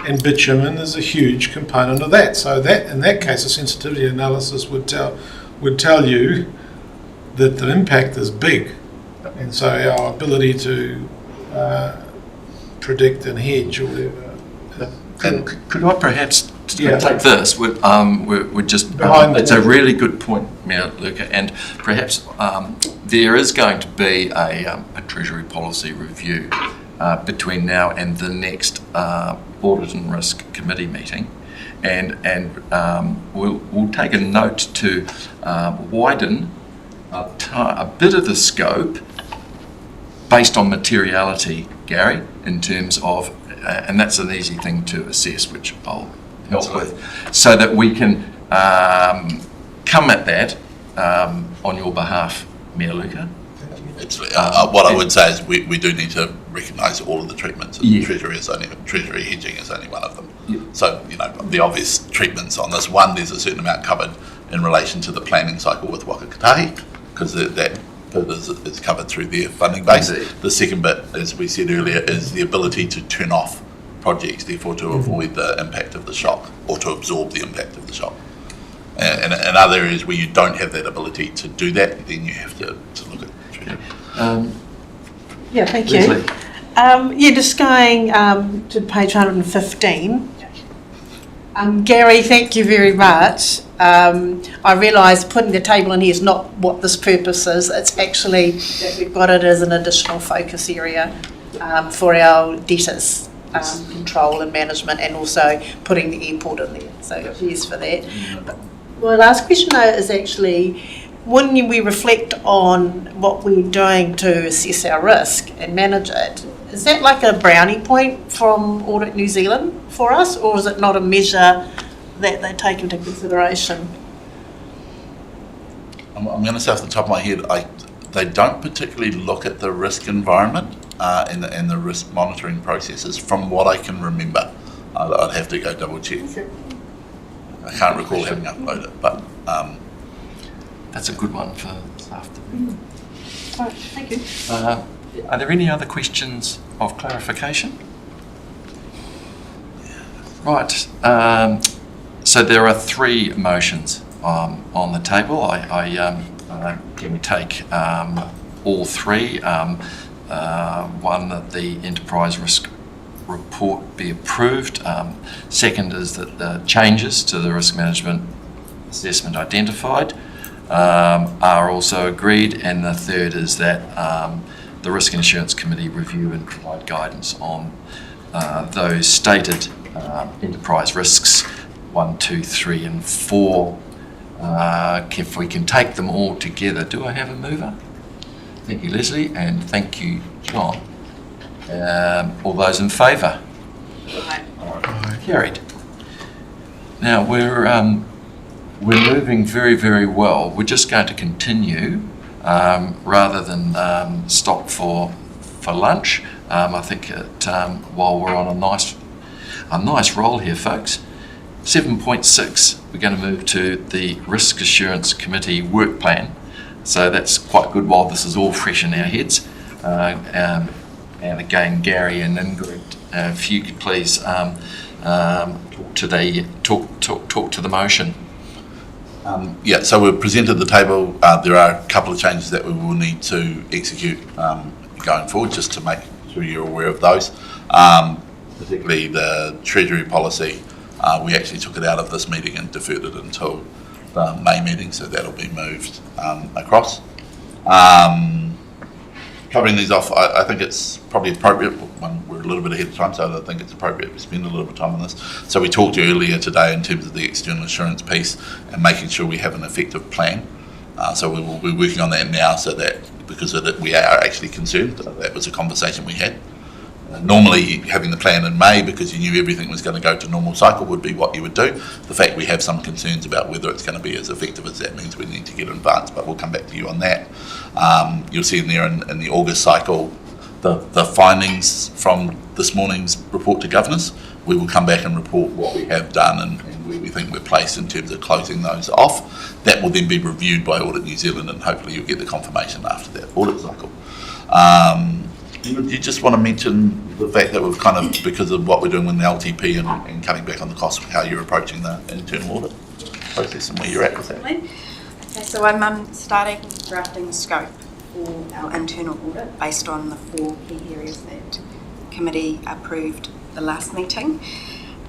Speaker 6: and bitumen is a huge component of that. So that, in that case, a sensitivity analysis would tell you that the impact is big, and so our ability to predict and hedge or whatever.
Speaker 1: Could I perhaps
Speaker 6: Yeah.
Speaker 1: take this? We're just
Speaker 6: Behind
Speaker 1: it's
Speaker 6: the-
Speaker 1: a really good point, Mayor Luca, and perhaps there is going to be a Treasury policy review between now and the next Audit and Risk Committee meeting, and we'll take a note to widen a bit of the scope based on materiality, Gary, in terms of, and that's an easy thing to assess, which I'll help with, so that we can come at that on your behalf, Mayor Luca.
Speaker 2: It's, what I would say is we do need to recognise all of the treatments, and
Speaker 1: Yeah.
Speaker 2: Treasury hedging is only one of them.
Speaker 1: Yeah.
Speaker 2: So, the obvious treatments on this one, there's a certain amount covered in relation to the planning cycle with Waka Kotahi, because that bit is covered through their funding base.
Speaker 1: Indeed.
Speaker 2: The second bit, as we said earlier, is the ability to turn off projects, therefore to avoid the impact of the shock, or to absorb the impact of the shock. And in other areas where you don't have that ability to do that, then you have to look at Treasury.
Speaker 3: Yeah, thank you.
Speaker 1: Leslie.
Speaker 3: Just going to page 115. Gary, thank you very much. I realise putting the table in here is not what this purpose is. It's actually that we've got it as an additional focus area for our debtors control and management, and also putting the airport in there. So cheers for that. But my last question though is actually, when we reflect on what we're doing to assess our risk and manage it, is that like a brownie point from Audit New Zealand for us, or is it not a measure that they take into consideration?
Speaker 2: I'm going to say off the top of my head, they don't particularly look at the risk environment and the risk monitoring processes, from what I can remember. I'd have to go double check. I can't recall having uploaded it, but
Speaker 1: That's a good one for this afternoon.
Speaker 3: All right, thank you.
Speaker 1: Are there any other questions of clarification? Right. So there are three motions on the table. Can we take all three? One, that the enterprise risk report be approved. Second is that the changes to the risk management assessment identified are also agreed. And the third is that the Risk and Assurance Committee review and provide guidance on those stated enterprise risks 1, 2, 3 and 4. If we can take them all together. Do I have a mover? Thank you, Leslie, and thank you, John. All those in favour? Carried. Now we're moving very, very well. We're just going to continue rather than stop for lunch. I think while we're on a nice roll here, folks. 7.6, we're going to move to the Risk Assurance Committee work plan. So that's quite good while this is all fresh in our heads. And again, Gary and Ingrid, if you could please talk to the motion.
Speaker 2: Yeah, so we've presented the table. There are a couple of changes that we will need to execute going forward, just to make sure you're aware of those. Particularly the Treasury policy. We actually took it out of this meeting and deferred it until the May meeting, so that'll be moved across. Covering these off, I think it's probably appropriate. We're a little bit ahead of time, so I think it's appropriate to spend a little bit of time on this. So we talked earlier today in terms of the external assurance piece and making sure we have an effective plan. So we will be working on that now, so that because of it, we are actually concerned. That was a conversation we had. Normally, having the plan in May because you knew everything was going to go to normal cycle would be what you would do. The fact we have some concerns about whether it's going to be as effective as that means we need to get in advance, but we'll come back to you on that. You'll see in there in the August cycle the findings from this morning's report to governors. We will come back and report what we have done and where we think we're placed in terms of closing those off. That will then be reviewed by Audit New Zealand, and hopefully you'll get the confirmation after that audit cycle. Do you just want to mention the fact that we've kind of, because of what we're doing with the LTP and cutting back on the cost, how you're approaching the internal audit process and where you're at with that?
Speaker 9: Okay, so I'm starting drafting scope for our internal audit based on the 4 key areas that the committee approved the last meeting.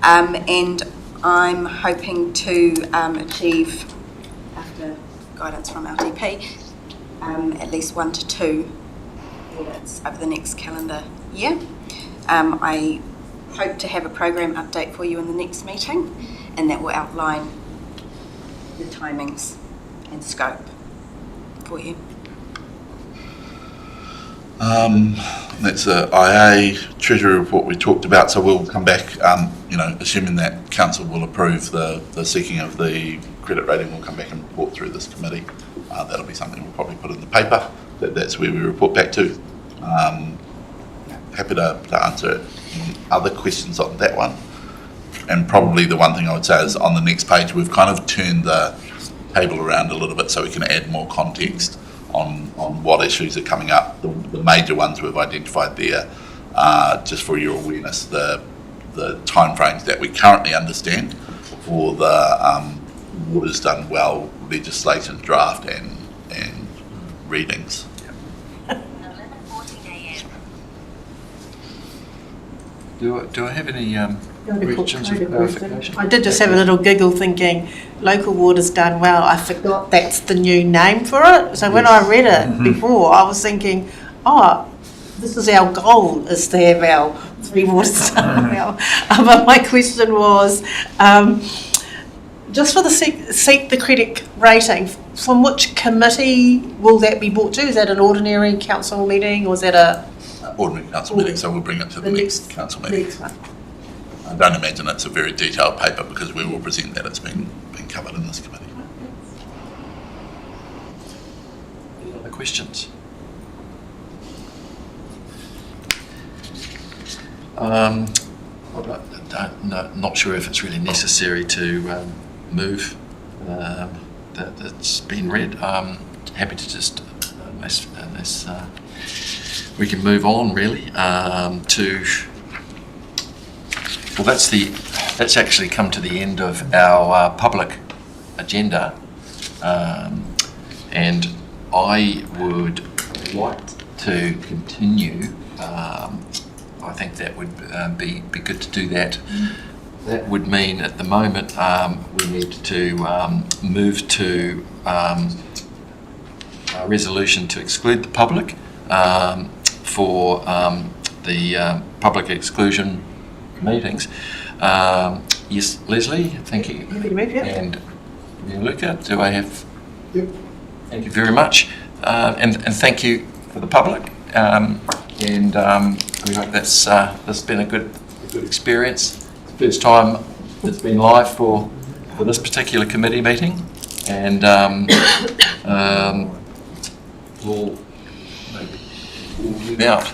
Speaker 9: And I'm hoping to achieve, after guidance from LTP, at least 1 to 2 audits over the next calendar year. I hope to have a program update for you in the next meeting, and that will outline the timings and scope for you.
Speaker 2: That's the IA Treasury report we talked about, so we'll come back, assuming that Council will approve the seeking of the credit rating, we'll come back and report through this committee. That'll be something we'll probably put in the paper, that's where we report back to. Happy to answer any other questions on that one. And probably the one thing I would say is on the next page, we've kind of turned the table around a little bit so we can add more context on what issues are coming up. The major ones we've identified there, just for your awareness, the timeframes that we currently understand for the Waters Done Well legislation draft and readings.
Speaker 1: Do I have any questions or clarification?
Speaker 3: I did just have a little giggle thinking, local water's done well. I forgot that's the new name for it. So when I read it before, I was thinking, this is our goal, is to have our 3 waters done well. But my question was, just for the seek the credit rating, from which committee will that be brought to? Is that an ordinary council meeting, or is that a
Speaker 2: ordinary council meeting? So we'll bring it to the next council meeting.
Speaker 3: next one?
Speaker 2: I don't imagine it's a very detailed paper because we will present that it's been covered in this committee.
Speaker 1: Any other questions? Not sure if it's really necessary to move that's been read. Happy to just, unless we can move on really to. Well, that's actually come to the end of our public agenda, and I would like to continue. I think that would be good to do that. That would mean at the moment we need to move to a resolution to exclude the public for the public exclusion meetings. Yes, Leslie, thank you.
Speaker 3: Happy to move, yeah.
Speaker 1: And Luca, do I have?
Speaker 6: Yep.
Speaker 1: Thank you very much, and thank you for the public. We hope that's this has been a good experience. First time it's been live for this particular committee meeting, and we'll move out.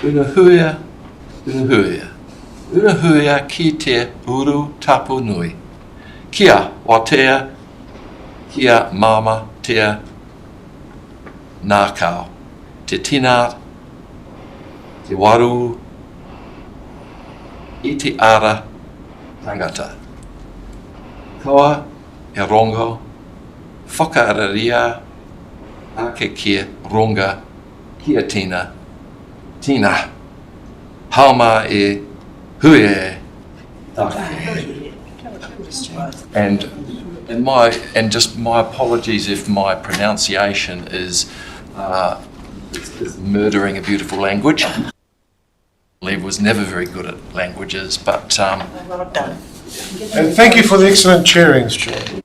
Speaker 1: Unahuia, unahuia. Unahuia ki te uru tapu nui. Kia watea, kia mama tea nākau. Te tina, te waru, i te ara tangata. Koa e rongo, whakaararia, ake kia ronga, kia tina, tina. Hauma e hui e take. And just my apologies if my pronunciation is murdering a beautiful language. Lev was never very good at languages, but
Speaker 3: Well done.
Speaker 6: And thank you for the excellent chairing, Stuart.